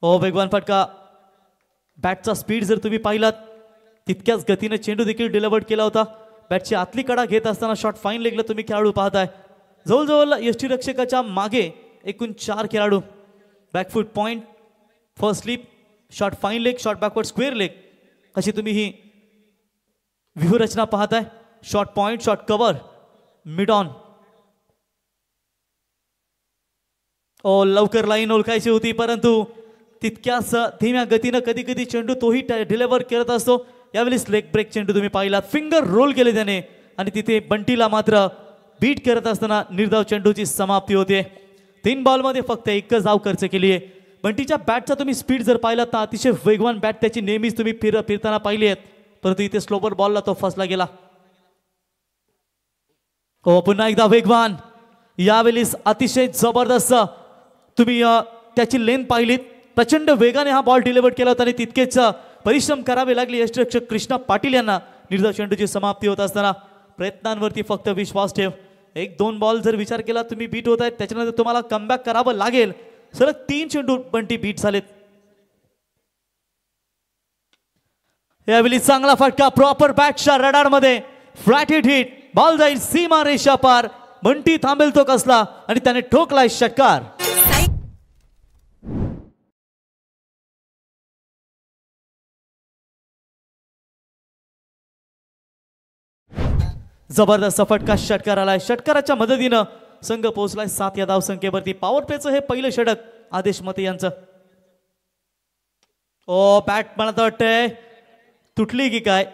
वेगवान फटका. बॅटचा स्पीड जर तुम्ही पाहिलात तितक्याच गतीने चेंडू देखील डिलिव्हर्ड केला होता. बॅटची आतली कडा घेत असताना शॉट फाईन लेगला तुम्ही खेळाडू पाहताय. जवळजवळ यष्टीरक्षकाच्या मागे एकूण 4 खेळाडू. Back foot point, first slip, shot fine leg, shot backward square leg अशी तुम्ही ही व्यूहरचना पाहताय. Shot point, shot cover, mid on. लवकर लाईन ओळखायची होती, परंतु तितक्याच धीम्या गतीनं कधी कधी चेंडू तोही डिलिव्हर करत असतो. यावेळेस लेग ब्रेक चेंडू तुम्ही पाहिलात. फिंगर रोल केले त्याने आणि तिथे बंटीला मात्र बीट करत असताना निर्धाव चेंडूची समाप्ती होते. 3 बॉलमध्ये फक्त 1च धाव खर्च केली आहे. बंटीच्या बॅटचा तुम्ही स्पीड जर पाहिलात तर अतिशय वेगवान बॅट त्याची नेहमीच तुम्ही फिरताना पाहिली आहेत, परंतु इथे स्लोवर बॉलला तो फसला गेला. पुन्हा एकदा वेगवान. यावेळेस अतिशय जबरदस्त तुम्ही त्याची लेंथ पाहिलीत. प्रचंड वेगाने हा बॉल डिलिव्हर केला होता आणि तितकेच परिश्रम करावे लागले यष्टीरक्षक कृष्णा पाटील यांना. निर्धाव चेंडूची समाप्ती होत असताना प्रयत्नांवरती फक्त विश्वास ठेव. 1-2 बॉल जर विचार केला तुम्ही बीट होत आहेत, त्याच्यानंतर तुम्हाला कमबॅक करावं लागेल. सलग 3 चेंडू बंटी बीट झालेत. यावेळी चांगला फटका प्रॉपर बॅटच्या रडारमध्ये. Flat hit. बॉल जाईल सीमा रेषा पार. बंटी थांबेल तो कसला आणि त्याने ठोकलाय षटकार. जबरदस्त फटका षटकार आलाय. षटकाराच्या मदतीनं संघ पोहोचलाय 7 या धावसंख्येवरती. पॉवर प्लेचं हे पहिलं षटक आदेश मते यांचं. बॅट मला तर वाटतंय तुटली की काय.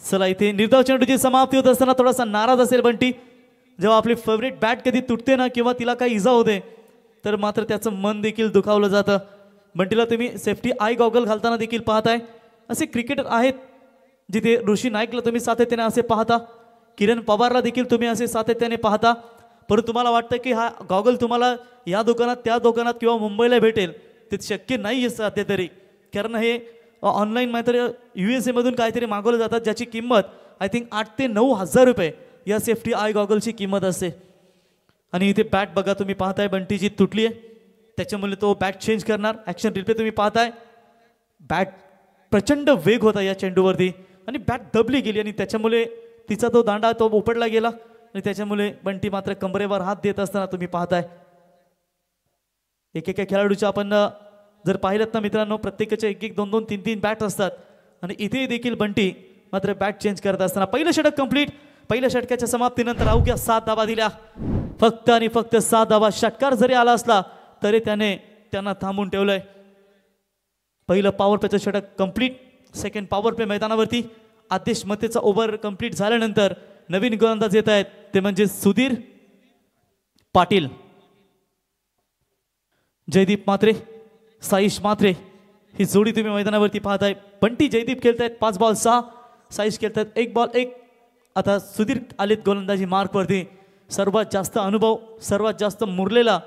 चला इथे निर्धाव चेंडूची समाप्ती होत असताना थोडासा नाराज असेल बंटी. जेव्हा आपली फेवरेट बॅट कधी तुटते ना किंवा तिला काही इजा होते तर मात्र त्याचं मन देखील दुखावलं जातं. बंटीला तुम्ही सेफ्टी आय गॉगल घालताना देखील पाहताय. असे क्रिकेटर आहेत जिथे ऋषी नाईकला तुम्ही सातत्याने असे पाहता, किरण पवारला देखील तुम्ही असे सातत्याने पाहता, परंतु तुम्हाला वाटतं की हा गॉगल तुम्हाला या दुकानात त्या दुकानात किंवा मुंबईला भेटेल. ते शक्य नाही आहे सध्या तरी, कारण हे ऑनलाईन मात्र USA मधून काहीतरी मागवलं जातात ज्याची किंमत आय थिंक 8 ते 9 हजार रुपये या सेफ्टी आय गॉगलची किंमत असते. आणि इथे बॅट बघा तुम्ही पाहताय बंटीची तुटली आहे, त्याच्यामुळे तो बॅट चेंज करणार. ॲक्शन रिप्ले तुम्ही पाहताय. बॅट प्रचंड वेग होता या चेंडूवरती आणि बॅट दबली गेली आणि त्याच्यामुळे तिचा तो दांडा तो उपडला गेला आणि त्याच्यामुळे बंटी मात्र कंबरेवर हात देत असताना तुम्ही पाहताय. एकेका खेळाडूच्या आपण जर पाहिलं ना मित्रांनो, प्रत्येकाच्या 1-1, 2-2, 3-3 बॅट असतात आणि इथे देखील बंटी मात्र बॅट चेंज करत असताना पहिलं षटक कंप्लीट. पहिल्या षटकाच्या समाप्तीनंतर अवघ्या 7 धावा दिल्या. फक्त आणि फक्त 7 धावा. षटकार जरी आला असला तरी त्यांना थांबून ठेवलंय. पहिलं पॉवर प्लेचं षटक कंप्लीट. सेकंड पॉवर प्ले मैदानावरती. आदेश मतेचा ओव्हर कंप्लीट झाल्यानंतर नवीन गोलंदाज येत आहेत, ते म्हणजे सुधीर पाटील. जयदीप मात्रे, साईश मात्रे ही जोडी तुम्ही मैदानावरती पाहताय. बंटी जयदीप खेळतायत 5 बॉल 6, साईश खेळतायत 1 बॉल 1. आता सुधीर आलेत गोलंदाजी मार्कवरती. सर्वात जास्त अनुभव, सर्वात जास्त मुरलेला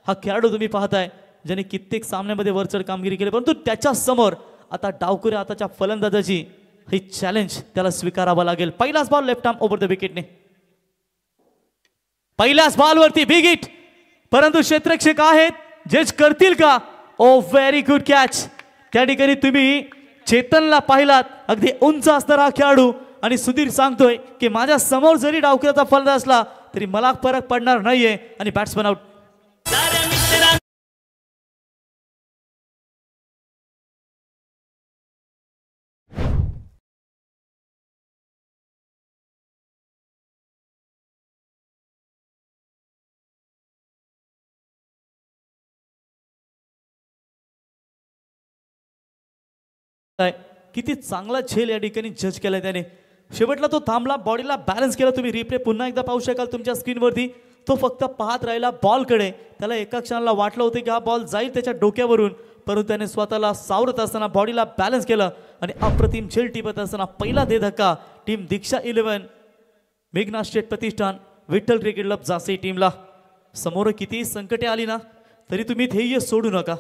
हा खेळाडू तुम्ही पाहताय, ज्याने कित्येक सामन्यामध्ये वरचढ कामगिरी केली, परंतु त्याच्या समोर आता डावखुऱ्या हाताच्या फलंदाजाची ही चॅलेंज त्याला स्वीकारावा लागेल. पहिलाच ball left arm over the विकेटने. पहिल्याच बॉलवरती बिग हिट, परंतु क्षेत्ररक्षक आहेत, जज करतील का? Very good catch. त्या ठिकाणी तुम्ही चेतनला पाहिलात, अगदी उंच असणारा हा खेळाडू आणि सुधीर सांगतोय की माझ्या समोर जरी डावखुऱ्याचा फलंदाज असला तरी मला फरक पडणार नाहीये आणि बॅट्समन आउट. किती चांगला झेल या ठिकाणी जज केलाय त्याने. शेवटला तो थांबला, बॉडीला बॅलन्स केला. तुम्ही रिप्ले पुन्हा एकदा पाहू शकाल तुमच्या स्क्रीनवरती. तो फक्त पाहत राहिला बॉलकडे. त्याला एका क्षणाला वाटलं होतं की हा बॉल जाईल त्याच्या डोक्यावरून, परंतु त्याने स्वतःला सावरत असताना बॉडीला बॅलन्स केलं आणि अप्रतिम झेल टिपत असताना पहिला दे धक्का टीम दीक्षा 11 मेघना स्टेट प्रतिष्ठान विठ्ठल क्रिकेट क्लब जासे टीमला. समोर किती संकटे आली ना तरी तुम्ही ध्येय सोडू नका.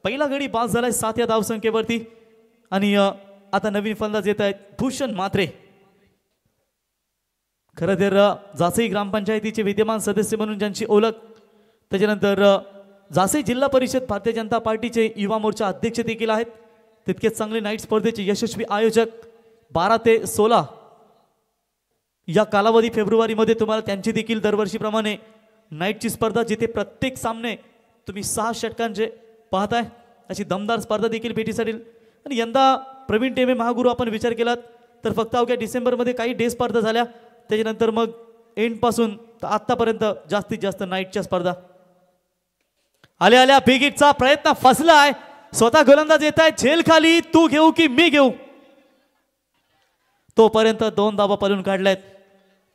पहिला गडी बाद झालाय 7 या धावसंख्येवरती आणि आता नवीन फलंदाज येत आहेत भूषण म्हात्रे. खरं तर जासई ग्रामपंचायतीचे विद्यमान सदस्य म्हणून ज्यांची ओळख, त्याच्यानंतर जासई जिल्हा परिषद भारतीय जनता पार्टीचे युवा मोर्चा अध्यक्ष देखील आहेत. तितकेच चांगले नाईट स्पर्धेचे यशस्वी आयोजक. 12 ते 16 या कालावधी फेब्रुवारीमध्ये तुम्हाला त्यांची देखील दरवर्षीप्रमाणे नाईटची स्पर्धा, जिथे प्रत्येक सामने तुम्ही 6 षटकांचे पाहताय, अशी दमदार स्पर्धा देखील भेटीसाठी. आणि यंदा प्रवीण टेमे महागुरू आपण विचार केलात तर फक्त अवघ्या डिसेंबरमध्ये काही डे स्पर्धा झाल्या, त्याच्यानंतर मग एंडपासून आत्तापर्यंत जास्तीत जास्त नाईटच्या स्पर्धा. आल्या आल्या बिगिटचा प्रयत्न फसलाय. स्वतः गोलंदाज येत आहे झेल खाली. तू घेऊ की मी घेऊ, तोपर्यंत 2 धाबा पलून काढल्यात.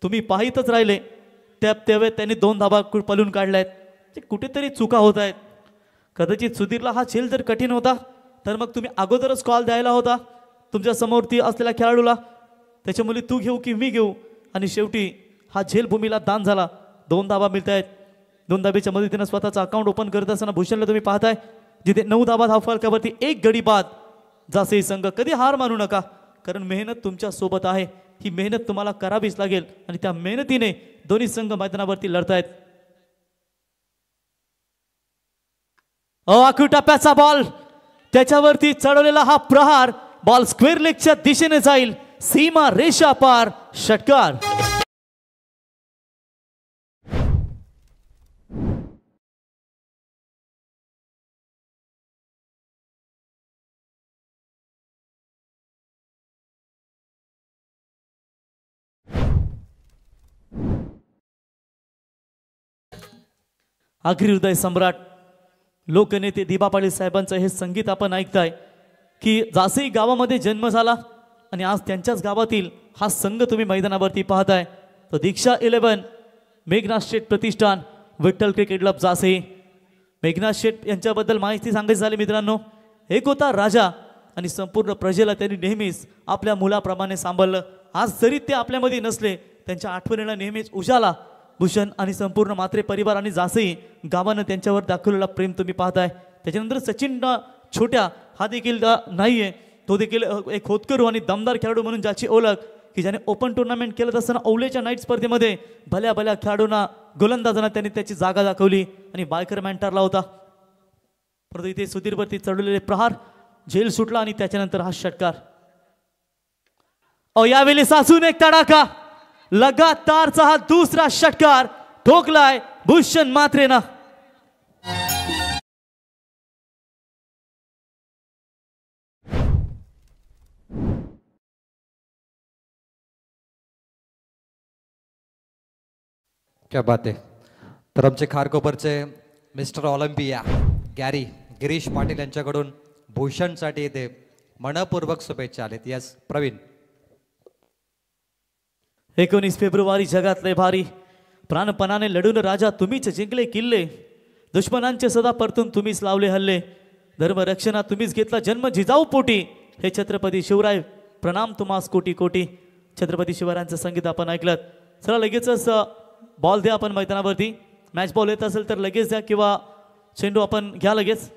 तुम्ही पाहितच राहिले तेव्हा त्यांनी 2 धाबा पलून काढल्यात. कुठेतरी चुका होत आहेत. कदाचित सुधीरला हा झेल जर कठीण होता तर मग तुम्ही अगोदरच कॉल द्यायला होता तुमच्या समोर ती असलेल्या खेळाडूला. त्याच्यामुळे तू घेऊ की मी घेऊ, आणि शेवटी हा झेल भूमीला दान झाला. 2 धाबा मिळत आहेत. 2 धाब्याच्या मदतीने स्वतःचा अकाउंट ओपन करत असताना भूषणला तुम्ही पाहताय, जिथे 9 धाबा धावफलकावरती 1 गडी बाद. जासे संघ कधी हार मानू नका, कारण मेहनत तुमच्या सोबत आहे. ही मेहनत तुम्हाला करावीच लागेल आणि त्या मेहनतीने दोन्ही संघ मैदानावरती लढतायत. आखू टप्प्याचा बॉल, त्याच्यावरती चढवलेला हा प्रहार, बॉल स्क्वेअर लेगच्या दिशेने जाईल. सीमा रेषा पार, षटकार. आखरी हृदय सम्राट लोकनेते दिबा पाटील साहेबांचं हे संगीत आपण ऐकताय की जासई गावामध्ये जन्म झाला आणि आज त्यांच्याच गावातील हा संघ तुम्ही मैदानावरती पाहताय. तो दीक्षा 11 मेघना स्टेट प्रतिष्ठान विठ्ठल क्रिकेट क्लब जासई. मेघना शेठ यांच्याबद्दल माहिती सांगायची झाली मित्रांनो, एक होता राजा आणि संपूर्ण प्रजेला त्यांनी नेहमीच आपल्या मुलाप्रमाणे सांभाळलं. आज जरी ते आपल्यामध्ये नसले, त्यांच्या आठवणीला नेहमीच उजाला भूषण आणि संपूर्ण म्हात्रे परिवार आणि जासई गावानं त्यांच्यावर दाखवलेला प्रेम तुम्ही पाहताय. त्याच्यानंतर सचिन छोट्या हा देखील नाहीये, तो देखील एक होतकरू आणि दमदार खेळाडू म्हणून ज्याची ओळख, की ज्याने ओपन टुर्नामेंट केलं असताना औलेच्या नाईट स्पर्धेमध्ये भल्या भल्या खेळाडूंना गोलंदाजांना त्यांनी त्याची जागा दाखवली आणि बायकर मॅन ठरला होता. परंतु इथे सुधीरवरती चढवलेले प्रहार, झेल सुटला आणि त्याच्यानंतर हा षटकार. यावेळी सासून एक तडाखा, लगातारचा हा दुसरा षटकार ठोकलाय भूषण म्हात्रेनं. क्या बात आहे. तर आमचे खारकोपरचे मिस्टर ऑलिम्पिया गिरीश पाटील यांच्याकडून भूषणसाठी येते मनपूर्वक शुभेच्छा आलेत. यस प्रवीण. 19 फेब्रुवारी जगातले भारी, प्राणपणाने लढून राजा तुम्हीच जिंकले किल्ले, दुश्मनांचे सदा परतून तुम्हीच लावले हल्ले, धर्मरक्षणात तुम्हीच घेतला जन्म जिजाऊ पोटी, हे छत्रपती शिवराय प्रणाम तुम्हास कोटी कोटी. छत्रपती शिवरायांचं संगीत आपण ऐकलं. चला लगेचच बॉल द्या आपण मैदानावरती. मॅच बॉल येत असेल तर लगेच द्या किंवा चेंडू आपण घ्या लगेच.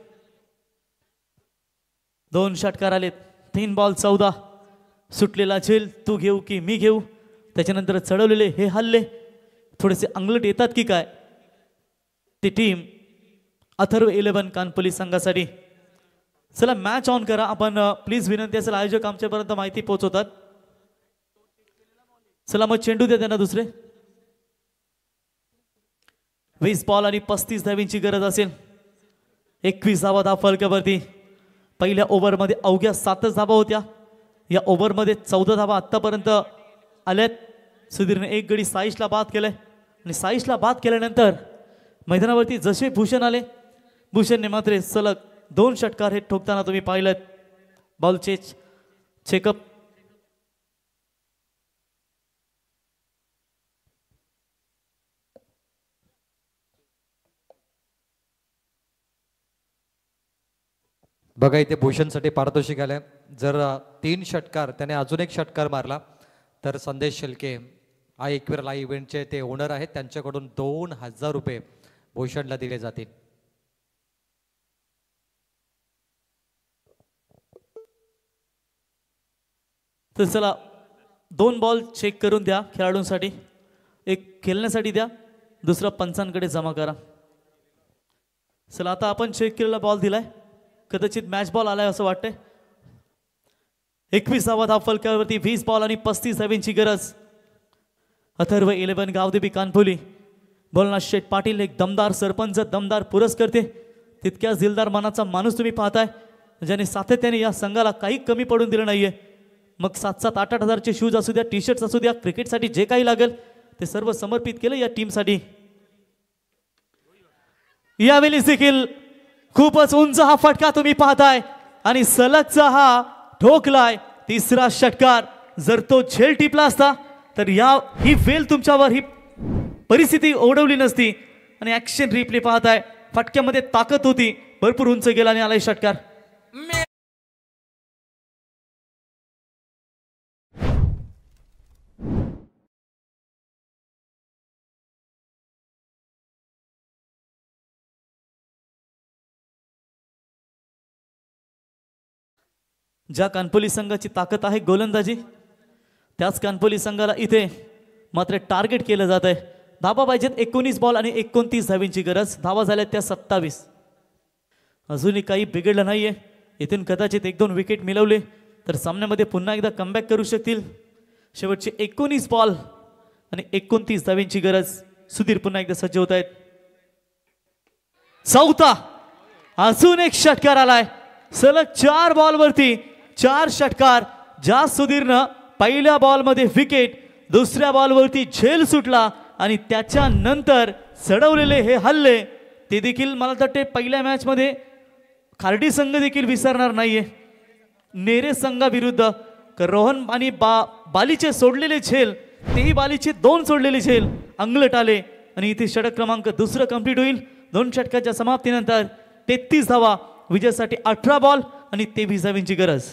2 षटकार आलेत. 3 बॉल 14. सुटलेला झेल तू घेऊ की मी घेऊ, त्याच्यानंतर चढवलेले हे हल्ले थोडेसे अंगलट येतात की काय ती टीम अथर्व 11 कानपल्ली संघासाठी. चला मॅच ऑन करा आपण प्लीज, विनंती असेल. आयोजक आमच्यापर्यंत माहिती पोहोचवतात. चला मग चेंडू द्या त्यांना दुसरे. 20 बॉल आणि 35 धावींची गरज असेल. 21 धावा धाव फलकावरती. पहिल्या ओव्हरमध्ये अवघ्या 7 धावा होत्या. या ओव्हरमध्ये 14 धावा आत्तापर्यंत आल्यात. सुधीरने एक गडी साईशला बाद केलाय आणि साईशला बाद केल्यानंतर मैदानावरती जसे भूषण आले, भूषणने मात्र सलग 2 षटकार हे ठोकताना तुम्ही पाहिलं. Ball checkup. बघा इथे भूषणसाठी पारितोषिक आले. जर 3 षटकार त्याने अजून एक षटकार मारला तर संदेश शेलके हा एकवीर लाईव्ह इव्हेंटचे ते ओनर आहेत, त्यांच्याकडून 2000 रुपये भूषणला दिले जातील. तर चला 2 बॉल चेक करून द्या खेळाडूंसाठी. एक खेळण्यासाठी द्या, दुसरा पंचांकडे जमा करा. चला आता आपण चेक केलेला बॉल दिलाय, कदाचित मॅच बॉल आलाय असं वाटतंय. 21 धावा धाव फलकावरती. 20 बॉल आणि 35 धावींची गरज. अथर्व 11 गावदेवी कानपोली. भोलनाथ शेठ पाटील एक दमदार सरपंच, दमदार पुरस्कर्ते, तितक्याच दिलदार मनाचा माणूस तुम्ही पाहताय, ज्याने सातत्याने या संघाला काही कमी पडून दिलं नाहीये. मग 7-7, 8-8 हजारचे शूज असू द्या, टी शर्ट्स असू द्या, क्रिकेटसाठी जे काही लागेल ते सर्व समर्पित केलं या टीमसाठी. यावेळी देखील खूपच उंच हा फटका तुम्ही पाहताय आणि सलगचा हा ठोकलाय 3रा षटकार. जर तो झेल टिपला असता तर ही वेल तुमच्यावर, ही परिस्थिती ओढवली नसती. आणि ऍक्शन रिप्ले पाहताय, फटक्यामध्ये ताकद होती, भरपूर उंच गेला आणि आलाय षटकार. ज्या कानपोली संघाची ताकद आहे गोलंदाजी, त्याच कानपोली संघाला इथे मात्र टार्गेट केलं जात आहे. धावा पाहिजेत 19 बॉल आणि 29 धावींची गरज. धावा झाल्यात त्या 27. अजूनही काही बिघडलं नाहीये. इथून कदाचित 1-2 विकेट मिळवले तर सामन्यामध्ये पुन्हा एकदा कमबॅक करू शकतील. शेवटचे 19 बॉल आणि 29 धावींची गरज. सुधीर पुन्हा एकदा सज्ज होत आहेत. चौथा अजून एक षटकार आलाय. सलग 4 बॉलवरती 4 षटकार. ज्या सुधीरनं पहिल्या बॉलमध्ये विकेट, दुसऱ्या बॉलवरती झेल सुटला आणि त्याच्यानंतर चढवलेले हे हल्ले ते देखील मला वाटते पहिल्या मॅचमध्ये खार्डी संघ देखील विसरणार नाहीये. नेरे संघाविरुद्ध रोहन आणि बालीचे सोडलेले झेल, तेही बालीचे 2 सोडलेले झेल अंगलट आले आणि इथे षटक क्रमांक 2 कंप्लीट होईल. 2 षटकाच्या समाप्तीनंतर 33 धावा. विजयासाठी 18 बॉल आणि 23 धावींची गरज.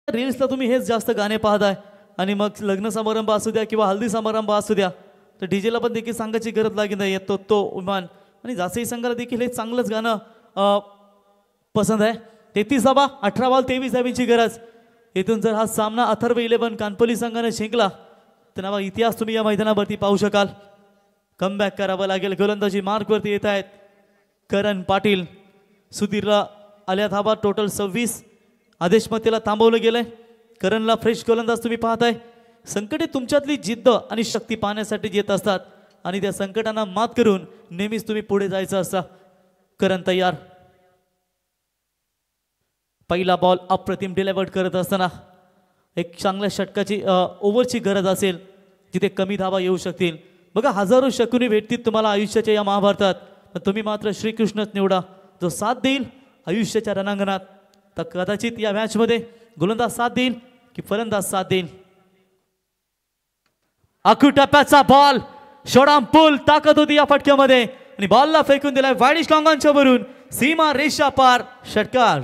रील्सला तुम्ही हेच जास्त गाणे पाहताय आणि मग लग्न समारंभ असू द्या किंवा हल्दी समारंभ असू द्या तर डीजेला पण देखील सांगायची गरज लागत नाही. तो उमान आणि जास्तही संघाला देखील हे चांगलंच गाणं पसंत आहे. 33 धावा, 18 बॉल 23 धावींची गरज. इथून जर हा सामना अथर्व 11 कानपोली संघाने जिंकला तर नवा इतिहास तुम्ही या मैदानावरती पाहू शकाल. कमबॅक करावं लागेल. गोलंदाजी मार्कवरती येत आहेत करण पाटील. सुधीरला आल्या धावा टोटल 26. आदेश मतेला थांबवलं गेलंय. करणला फ्रेश गोलंदाज तुम्ही पाहताय. संकटे तुमच्यातली जिद्द आणि शक्ती पाहण्यासाठी येत असतात आणि त्या संकटांना मात करून नेहमीच तुम्ही पुढे जायचं असतं. करण तयार. पहिला बॉल अप्रतिम डिलिव्हर्ड करत असताना एक चांगल्या षटकाची ओव्हरची गरज असेल जिथे कमी धावा येऊ शकतील. बघा हजारो शकुनी भेटतील तुम्हाला आयुष्याच्या या महाभारतात, पण तुम्ही मात्र श्रीकृष्णच निवडा जो साथ देईल आयुष्याच्या रणांगणात. तर कदाचित या मॅचमध्ये गोलंदाज साथ देईल की फलंदाज साथ देईल. आखू टप्प्याचा बॉल, शॉर्टआर्म पुल, ताकद होती या फटक्यामध्ये आणि बॉलला फेकून दिलाय वाईडिश लॉंगांच्या वरून सीमा रेषा पार. षटकार.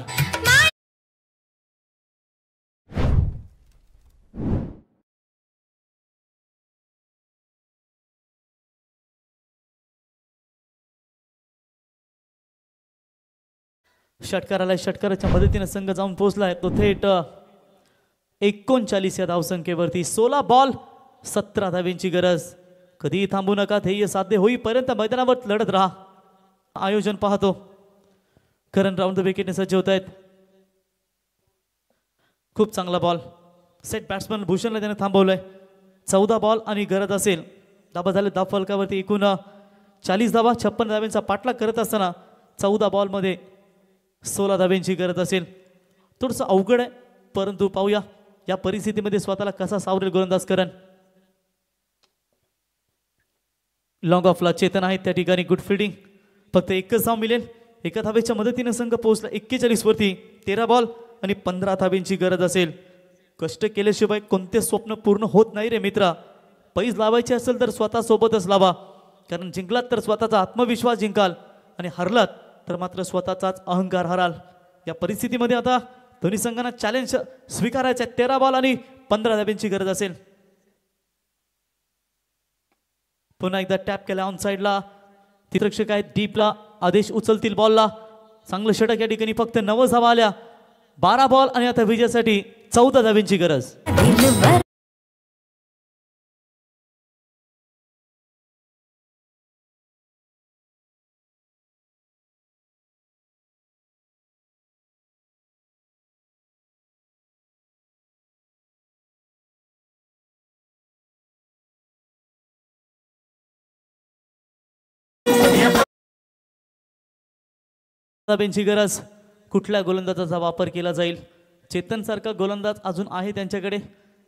षटकाराला षटकाराच्या मदतीने संघ जाऊन पोहोचलाय तो थेट 39 या धावसंख्येवरती 16 बॉल 17 धाब्यांची गरज. कधीही थांबू नका. ध्येय साध्य होईपर्यंत मैदानावर लढत राहा. आयोजन पाहतो. करण राऊंड द विकेटने सज्ज होत आहेत. खूप चांगला बॉल. सेट बॅट्समन भूषणला त्याने थांबवलंय. 14 बॉल आणि गरज असेल. धाबा झाले धाव फलकावरती एकूण 40 धावा. 56 धाब्यांचा पाठलाग करत असताना 14 बॉलमध्ये 16 धाब्यांची गरज असेल. थोडंसं अवघड आहे, परंतु पाहूया या परिस्थितीमध्ये स्वतःला कसा सावरेल गोलंदाज करण. लॉंग ऑफला चेतन आहेत त्या ठिकाणी. Good fielding. फक्त एकच धाव मिळेल. एका धावेच्या मदतीने संघ पोहोचला 41 वरती. 13 बॉल आणि 15 धाब्यांची गरज असेल. कष्ट केल्याशिवाय कोणते स्वप्न पूर्ण होत नाही रे मित्रा. पैज लावायचे असेल तर स्वतः सोबतच लावा, कारण जिंकलात तर स्वतःचा आत्मविश्वास जिंकाल आणि हरलात तर मात्र स्वतःचाच अहंकार हराल. या परिस्थितीमध्ये आता दोन्ही संघांना चॅलेंज स्वीकारायचं आहे. 13 बॉल आणि 15 धाब्यांची गरज असेल. पुन्हा एकदा टॅप केला ऑन साईडला. तिरक्षक आहेत डीपला. आदेश उचलतील बॉलला. चांगलं षटक या ठिकाणी. फक्त 9 धावा आल्या. 12 बॉल आणि आता विजयासाठी 14 धाब्यांची गरज. धाब्यांची गरज. कुठल्या गोलंदाजाचा वापर केला जाईल? चेतन सारखा गोलंदाज अजून आहे त्यांच्याकडे.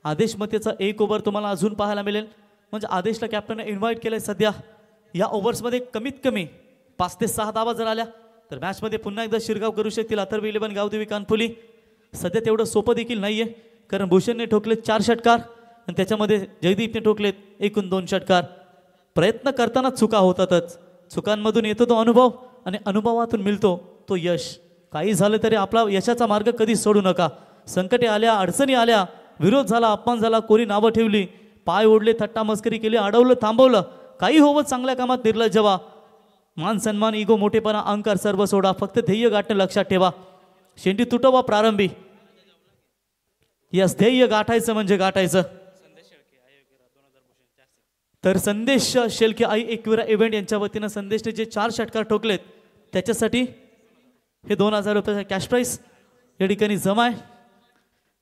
आदेश मतेचा एक ओव्हर तुम्हाला अजून पाहायला मिळेल. म्हणजे आदेशला कॅप्टनने इन्व्हाइट केलंय. सध्या या ओव्हर्समध्ये कमीत कमी 5 ते 6 धावा जर आल्या तर मॅचमध्ये पुन्हा एकदा शिरगाव करू शकतील अथर्व 11 गावदेवी कानपुली. सध्या तेवढं सोपं देखील नाहीये, कारण भूषणने ठोकले 4 षटकार आणि त्याच्यामध्ये जयदीपने ठोकलेत एकूण 2 षटकार. प्रयत्न करताना चुका होतातच. चुकांमधून येतो तो अनुभव आणि अनुभवातून मिळतो तो यश. काही झालं तरी आपला यशाचा मार्ग कधी सोडू नका. संकटे आल्या, अडचणी आल्या, विरोध झाला, अपमान झाला, कोणी नावं ठेवली, पाय ओढले, थट्टा मस्करी केली, अडवलं, थांबवलं, काही होवं चांगल्या कामात निर्लज्ज व्हा. मान सन्मान, इगो, मोठेपणा, अहंकार सर्व सोडा. फक्त ध्येय गाठणं लक्षात ठेवा. शेंडी तुटवा प्रारंभी. यस, ध्येय गाठायचं म्हणजे गाठायचं. तर संदेश शेळके आई एकविरा इव्हेंट यांच्या वतीनं संदेशने जे 4 षटकार ठोकलेत त्याच्यासाठी हे 2000 रुपयाचा कॅश प्राईस या ठिकाणी जमा आहे.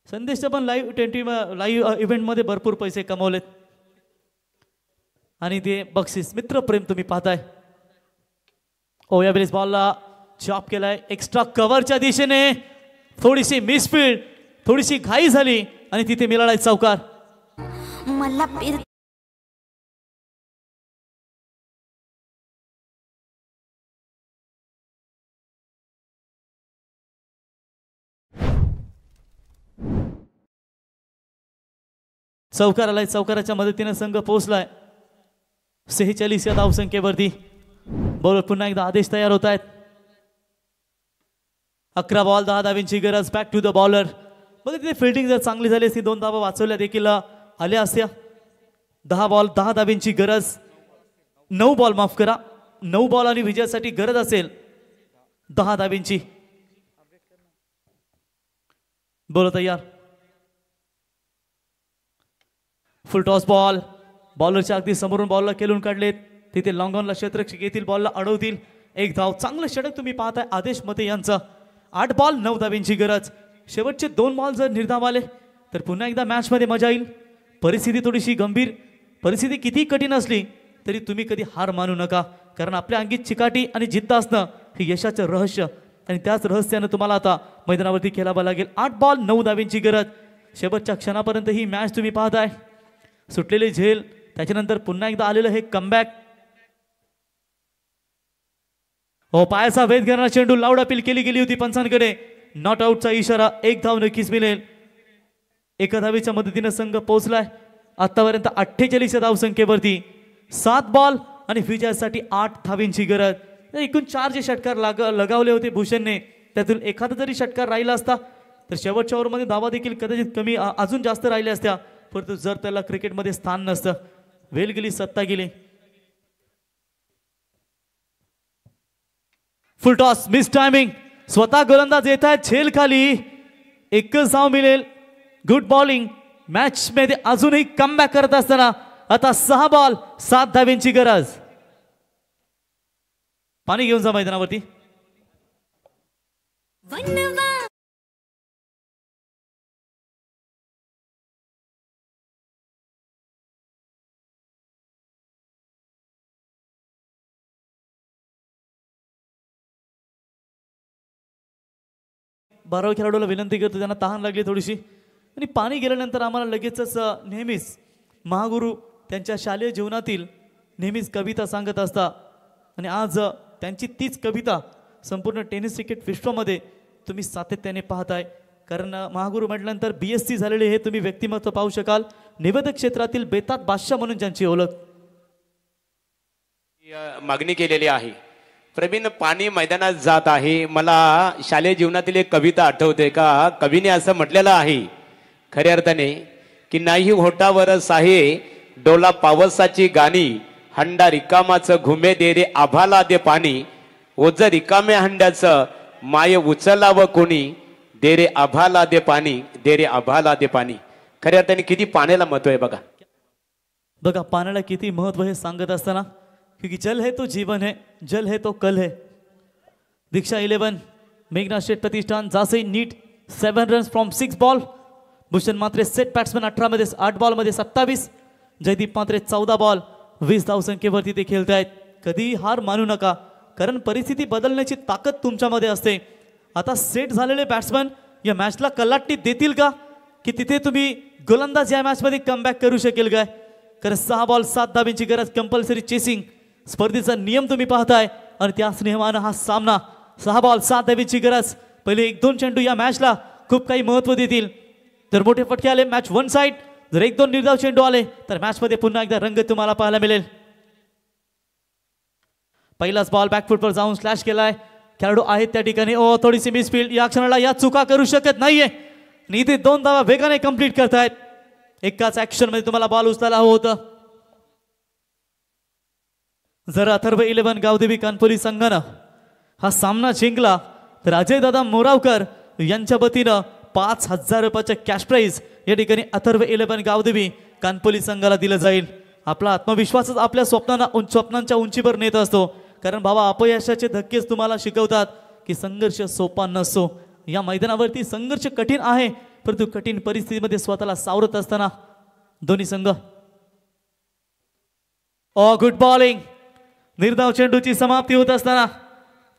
संदेशचं पण लाईव्ह इव्हेंटमध्ये भरपूर पैसे कमवलेत आणि ते बक्षीस मित्रप्रेम तुम्ही पाहताय. ओ यावेळेस बॉलला चॉप केलाय एक्स्ट्रा कव्हरच्या दिशेने. थोडीशी मिसफील्ड, थोडीशी घाई झाली आणि तिथे मिळालाय चौकार. मला चौकार आलाय. चौकाराच्या मदतीने संघ पोहोचलाय 46 या धावसंख्येवरती. बॉलर पुन्हा एकदा आदेश तयार होत आहेत. 11 बॉल 10 धाव्यांची गरज. Back to the bowler. बघा तिथे फिल्डिंग जर चांगली झाली असती 2 धावा वाचवल्या देखील आल्या असत्या. 10 बॉल 10 धाव्यांची गरज. 9 बॉल, माफ करा, 9 बॉल आणि विजयासाठी गरज असेल 10 धाव्यांची. बोलो तयार. Full toss ball. बॉलरच्या अगदी समोरून बॉलला केलून काढलेत. तिथे लॉंग ऑनला क्षेत्ररक्षक येतील, बॉलला अडवतील. 1 धाव. चांगलं षटक तुम्ही पाहताय आदेश मते यांचं. 8 बॉल 9 धाव्यांची गरज. शेवटचे 2 बॉल जर निर्धाव आले तर पुन्हा एकदा मॅचमध्ये मजा येईल. परिस्थिती थोडीशी गंभीर, परिस्थिती किती कठीण असली तरी तुम्ही कधी हार मानू नका, कारण आपल्या अंगीत चिकाटी आणि जिद्द असणं हे यशाचं रहस्य आणि त्याच रहस्यानं तुम्हाला आता मैदानावरती खेळावं लागेल. 8 बॉल 9 धाव्यांची गरज. शेवटच्या क्षणापर्यंत ही मॅच तुम्ही पाहताय. सुटलेली झेल, त्याच्यानंतर पुन्हा एकदा आलेलं हे कमबॅक. हो, पायाचा वेध घेणारा चेंडू लाऊड अपील केली गेली होती पंचांकडे. नॉट आउटचा इशारा. 1 धाव नक्कीच मिळेल. एका धावेच्या मदतीने संघ पोहोचलाय आतापर्यंत 48 धावसंख्येवरती. 7 बॉल आणि विजयासाठी 8 धावींची गरज. एकूण 4 जे षटकार लगावले होते भूषणने, त्यातून एखादा जरी षटकार राहिला असता तर शेवटच्या ओव्हरमध्ये धावा देखील कदाचित कमी अजून जास्त राहिल्या असत्या, परंतु जर त्याला क्रिकेटमध्ये स्थान नसतं. वेल गेली, सत्ता गेली. Full toss, miss timing. स्वतः गोलंदाज येत आहेत झेल खाली. एकच धाव मिळेल गुड बॉलिंग. मॅच मध्ये अजूनही कमबॅक करत असताना आता 6 बॉल 7 धाब्यांची गरज. पाणी घेऊन जा मैदानावरती. बाराव्या खेळाडूला विनंती करतो, त्यांना तहान लागली थोडीशी, आणि पाणी गेल्यानंतर आम्हाला लगेचच नेहमीच महागुरु त्यांच्या शालेय जीवनातील नेहमीच कविता सांगत असतात. आणि आज त्यांची तीच कविता संपूर्ण टेनिस क्रिकेट विश्वामध्ये तुम्ही सातत्याने पाहताय. कारण महागुरु म्हटल्यानंतर BSc झालेले हे तुम्ही व्यक्तिमत्व पाहू शकाल. निवेदक क्षेत्रातील बेतात बादशाह म्हणून ज्यांची ओळख. मागणी केलेली आहे. प्रवीण पाणी मैदानात जात आहे. मला शालेय जीवनातील एक कविता आठवते का कवीने असं म्हटलेलं आहे खऱ्या अर्थाने की नाही होटावर साहे डोला पावसाची गाणी हंडा रिकामाचं घुमे दे रे आभाला दे पाणी ओझ रिकाम्या हंड्याचं माय उचलावं कोणी दे रे आभाला दे पाणी दे रे आभाला दे पाणी. खऱ्या अर्थाने किती पाण्याला महत्व आहे बघा. बघा पाण्याला किती महत्व हे सांगत असताना, क्योंकि जल है तो जीवन है, जल है तो कल है. दीक्षा 11 मेघना शेठ प्रतिष्ठान Jasai need 7 runs from 6 ball. Bhushan Matre set batsman 18 मध्ये 8 बॉल मध्ये 27. जयदीप मात्रे 14 बॉल 20 धावसंख्येवरती ते खेळत आहेत. कधी हार मानू नका, कारण परिस्थिती बदलण्याची ताकद तुमच्यामध्ये असते. आता सेट झालेले बॅट्समन या मॅचला कलाटणी देतील का, की तिथे तुम्ही गोलंदाज या मॅचमध्ये कमबॅक करू शकेल काय. कारण 6 बॉल 7 धाब्यांची गरज, कंपल्सरी चेसिंग स्पर्धेचा नियम तुम्ही पाहताय. आणि त्याच नियमानं हा सामना 6 बॉल 7 धाब्यांची गरज. पहिले 1-2 चेंडू या मॅचला खूप काही महत्व देतील. जर मोठे फटके आले मॅच वन साइड, जर 1-2 निर्धाव चेंडू आले तर मॅच मध्ये पुन्हा एकदा रंग तुम्हाला पाहायला मिळेल. पहिलाच बॉल बॅकफुटवर जाऊन स्लॅश केलाय. खेळाडू आहेत त्या ठिकाणी. थोडीशी मिसफील्ड. या क्षणाला या चुका करू शकत नाहीये. इथे 2 धावा वेगाने कंप्लीट करतायत. एकाच ऍक्शन मध्ये तुम्हाला बॉल उचलायला हवं होतं. जर अथर्व 11 गावदेवी कानपुली संघानं हा सामना जिंकला तर अजयदादा मोरावकर यांच्या वतीनं 5,000 रुपयाचं कॅश प्राइज या ठिकाणी अथर्व 11 गावदेवी कानपुली संघाला दिलं जाईल. आपला आत्मविश्वासच आपल्या स्वप्नांच्या उंचीवर नेत असतो. कारण बाबा अपयशाचे धक्केच तुम्हाला शिकवतात की संघर्ष सोपा नसतो. या मैदानावरती संघर्ष कठीण आहे, परंतु कठीण परिस्थितीमध्ये स्वतःला सावरत असताना दोन्ही संघ. Good bowling. निर्धाव चेंडूची समाप्ती होत असताना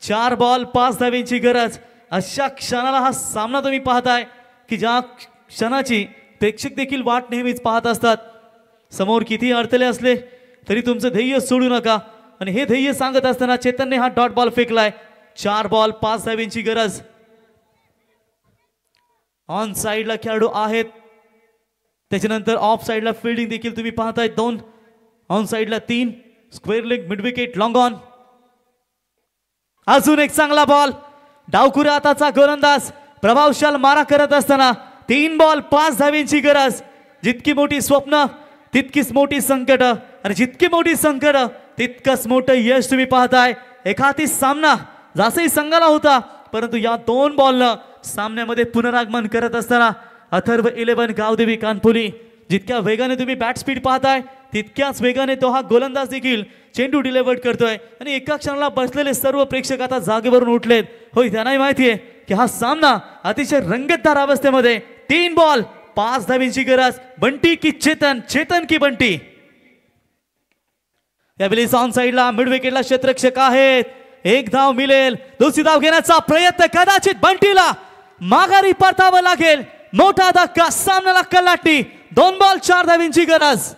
4 बॉल 5 धाब्यांची गरज. अशा क्षणाला हा सामना तुम्ही पाहताय की ज्या क्षणाची प्रेक्षक देखील वाट नेहमीच पाहत असतात. समोर किती अडथळे असले तरी तुमचं ध्येय सोडू नका. आणि हे ध्येय सांगत असताना चेतनने हा डॉट बॉल फेकलाय. 4 बॉल 5 धाब्यांची गरज. ऑन साइडला खेळाडू आहेत, त्याच्यानंतर ऑफ साइडला फिल्डिंग देखील तुम्ही पाहताय. 2 ऑन साइडला 3 square leg mid wicket long on. अजून एक चांगला बॉल. डावखुऱ्या हाताचा गोलंदाज प्रभावशाल मारा करत असताना 3 बॉल 5 धाब्यांची गरज. जितकी मोठी स्वप्न तितकीच मोठी संकट, आणि जितकी मोठी संकट तितकंच मोठं यश तुम्ही पाहताय. एखादी सामना जसंही संघाला होता, परंतु या 2 बॉलनं सामन्यामध्ये पुनरागमन करत असताना अथर्व 11 गावदेवी कानपुली जितक्या वेगाने तुम्ही बॅट स्पीड पाहताय तितक्याच वेगाने तो हा गोलंदाज देखील चेंडू डिलिव्हर करतोय. आणि एका क्षणाला बसलेले सर्व प्रेक्षक आता जागेवरून उठलेत. होय, त्यांनाही माहिती आहे की हा सामना अतिशय रंगतदार अवस्थेमध्ये. 3 बॉल 5 धाब्यांची गरज. बंटी की चेतन, चेतन की बंटी. यावेळी ऑन साइडला मिड विकेटला क्षेत्ररक्षक आहेत. 1 धाव मिळेल. दुसरी धाव घेण्याचा प्रयत्न कदाचित बंटीला माघारी परतावं लागेल. मोठा धक्का, सामन्याला कलाटणी. 2 बॉल 4 धाब्यांची गरज.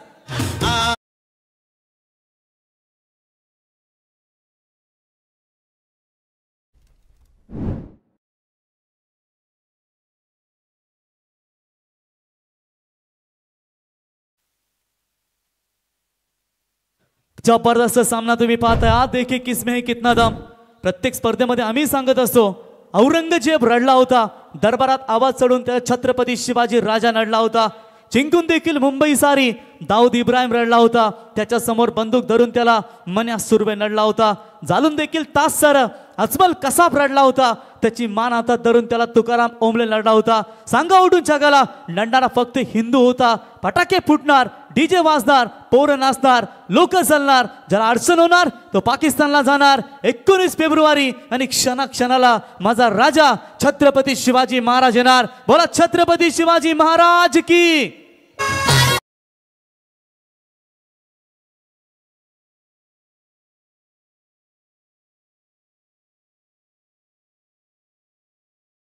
जबरदस्त सामना तुम्ही पाहताय. आज देखील किसमे है कितना दम. प्रत्येक स्पर्धेमध्ये आम्ही सांगत असतो औरंगजेब रडला होता, दरबारात आवाज चढून त्या छत्रपती शिवाजी राजा रडला होता. जिंकून देखील मुंबई सारी दाऊद इब्राहिम रडला होता. त्याच्या समोर बंदूक धरून त्याला मन्या सुर्वे लढला होता. जालून देखील तास सर अजमल कसाब रडला होता. त्याची मान हातात धरून त्याला तुकाराम ओंबले लढला होता. सांगा उठून जगाला, लढणारा फक्त हिंदू होता. फटाके फुटणार, डीजे वाजणार, पोरं नाचणार, लोक चालणार, ज्याला अडचण होणार तो पाकिस्तानला जाणार. 19 फेब्रुवारी आणि क्षणाक्षणाला माझा राजा छत्रपती शिवाजी महाराज येणार. बोला छत्रपती शिवाजी महाराज की.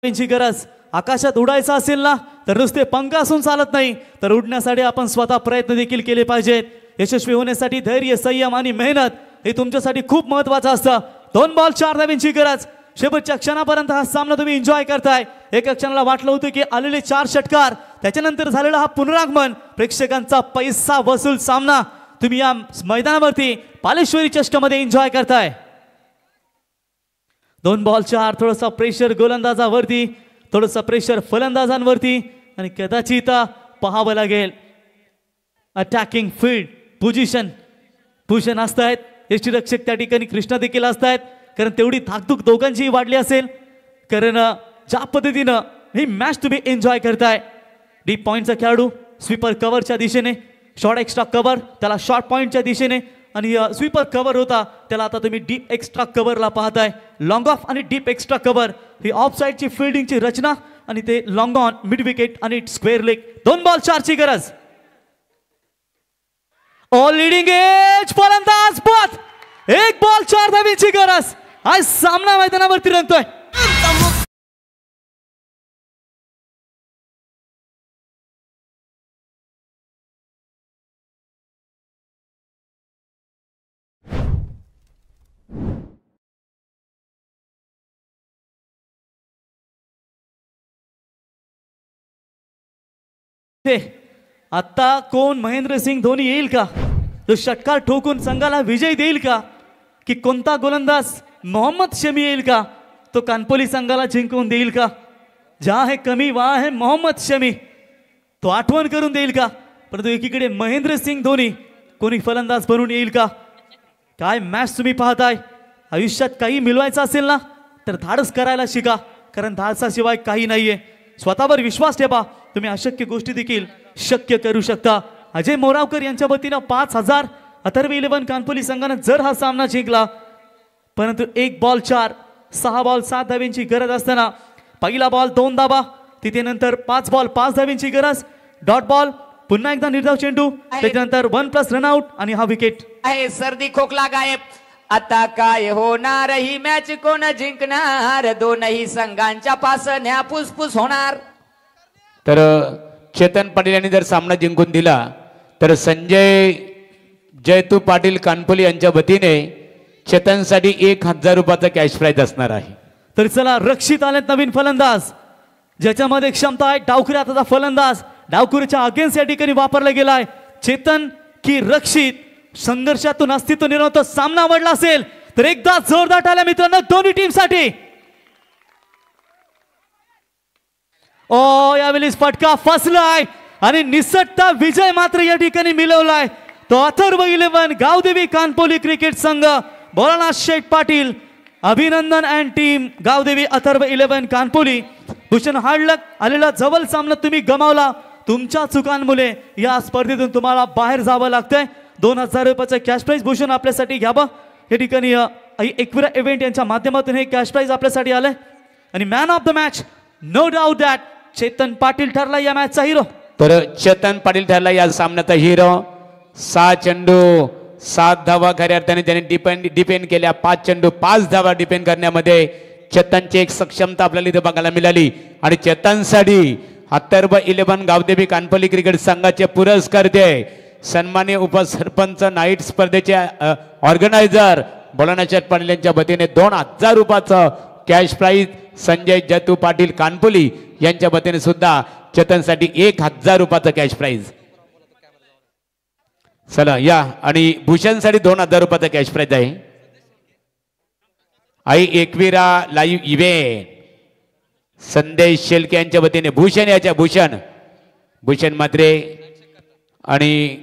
गरज आकाशात उडायचं असेल ना तर नुसते पंख असून चालत नाही, तर उडण्यासाठी आपण स्वतः प्रयत्न देखील केले पाहिजेत. यशस्वी होण्यासाठी धैर्य, संयम आणि मेहनत हे तुमच्यासाठी खूप महत्वाचं असतं. 2 बॉल 4 धाव्यांची गरज. शेवटच्या क्षणापर्यंत हा सामना तुम्ही एन्जॉय करताय. एका क्षणाला वाटलं होतं की आलेले 4 षटकार, त्याच्यानंतर झालेला हा पुनरागमन, प्रेक्षकांचा पैसा वसूल सामना तुम्ही या मैदानावरती पालेश्वरी चषकामध्ये एन्जॉय करताय. 2 बॉल 4. थोडासा प्रेशर गोलंदाजावरती, थोडासा प्रेशर फलंदाजांवरती आणि कदाचित पाहावं लागेल अटॅकिंग फील्ड पोझिशन. भूषण असतायत, यष्टीरक्षक त्या ठिकाणी कृष्णा देखील असतायत, कारण तेवढी धाकधूक दोघांचीही वाढली असेल. कारण ज्या पद्धतीनं ही मॅच तुम्ही एन्जॉय करताय. डीप पॉईंटचा खेळाडू स्वीपर कव्हरच्या दिशेने, शॉर्ट एक्स्ट्रा कव्हर त्याला शॉर्ट पॉईंटच्या दिशेने, आणि स्वीपर कव्हर होता त्याला आता तुम्ही डीप एक्स्ट्रा कव्हरला पाहताय. लॉंग ऑफ आणि डीप एक्स्ट्रा कव्हर ही ऑफ साइडची फिल्डिंगची रचना, आणि ते लॉंग ऑन, मिड विकेट आणि स्क्वेअर लेग. 2 बॉल 4 ची गरज. ऑल लीडिंग एज फलंदाज बाद. 1 बॉल 4 धावीची गरज. आज सामना मैदानावरती रंगतोय. आता कोण महेंद्रसिंग धोनी येईल का, तो षटकार ठोकून संघाला विजय देईल का, की कोणता गोलंदाज मोहम्मद शमी येईल का, तो कानपोली संघाला जिंकून देईल का. जहां है कमी वहां है मोहम्मद शमी, तो आठवण करून देईल का. परंतु एकीकडे महेंद्रसिंग धोनी कोणी फलंदाज बनून येईल का. काय मॅच तुम्ही पाहताय. आयुष्यात काही मिळवायचं असेल ना तर धाडस करायला शिका, कारण धाडसाशिवाय काही नाहीये. स्वतःवर विश्वास ठेवा, तुम्ही अशक्य गोष्टी देखील शक्य करू शकता. अजय मोरावकर यांच्या वतीनं 5000. अथर्व 11 कानपोली संघानं जर हा सामना जिंकला, परंतु 1 बॉल 4, 6 बॉल 7 धाव्यांची गरज असताना पहिला बॉल 2 धावा, तिथे नंतर 5 बॉल 5 धाव्यांची गरज. डॉट बॉल, पुन्हा एकदा निर्धाव चेंडू, त्याच्यानंतर 1+ रनआउट आणि हा विकेट आहे. सर्दी खोकला गायब. आता काय होणार, ही मॅच कोण जिंकणार, दोनही संघांच्या पासण्या फुसफुस होणार. तर चेतन पाटील यांनी जर सामना जिंकून दिला तर संजय जयतू पाटील कानपोली यांच्या वतीने चेतनसाठी 1000 रुपयाचा कॅश प्राइज असणार आहे. तर चला, रक्षित आलेत नवीन फलंदाज, ज्याच्यामध्ये क्षमता आहे. डावखुरी हाताचा फलंदाज, डावखुरीच्या अगेन्स्ट या ठिकाणी वापरला गेलाय. चेतन की रक्षित, संघर्षातून अस्तित्व निर्माण होतं. सामना आवडला असेल तर एकदा जोरदार टाळ्या मित्रांनो दोन्ही टीमसाठी. ओ यावेळेस फटका फसलाय आणि निसटता विजय मात्र या ठिकाणी मिळवलाय तो अथर्व 11 गावदेवी कानपोली क्रिकेट संघ. भोलानाथ शेठ पाटील, अभिनंदन अँड टीम गावदेवी अथर्व 11 कानपोली. भूषण हार्डलक, आलेला जवळ सामना तुम्ही गमावला. तुमच्या चुकांमुळे या स्पर्धेतून तुम्हाला बाहेर जावं लागतंय. 2000 रुपयाचं कॅश प्राइज भूषण आपल्यासाठी घ्यावं. या ठिकाणी एकविरा इव्हेंट यांच्या माध्यमातून हे कॅश प्राइज आपल्यासाठी आलंय. आणि man of the match no doubt that Chetan Patil ठरला या मॅचचा हिरो. तर चेतन पाटील ठरला या सामन्याचा हिरो. 6 चेंडू 7 धावा खऱ्या अर्थाने त्याने डिपेंड केल्या. 5 चेंडू 5 धावा डिपेंड करण्यामध्ये चेतनची एक सक्षमता आपल्याला इथे बघायला मिळाली. आणि चेतनसाठी अथर्व 11 गावदेवी कानपोली क्रिकेट संघाचे पुरस्कर्ते, सन्माननीय उपसरपंच नाईट स्पर्धेचे ऑर्गनायझर भोलानाथ शेठ पाटील यांच्या वतीने 2000 रुपयाचं कॅश प्राइज संजय जतू पाटील कानपोली यांच्या वतीने सुद्धा चेतनसाठी 1000 रुपयाचं कॅश प्राइज. चला या, आणि भूषणसाठी 2000 रुपयाचं कॅश प्राइज आहे. आई एकविरा लाईव्ह इव्हेंट संदेश शेलके यांच्या वतीने भूषण याच्या भूषण मात्रे आणि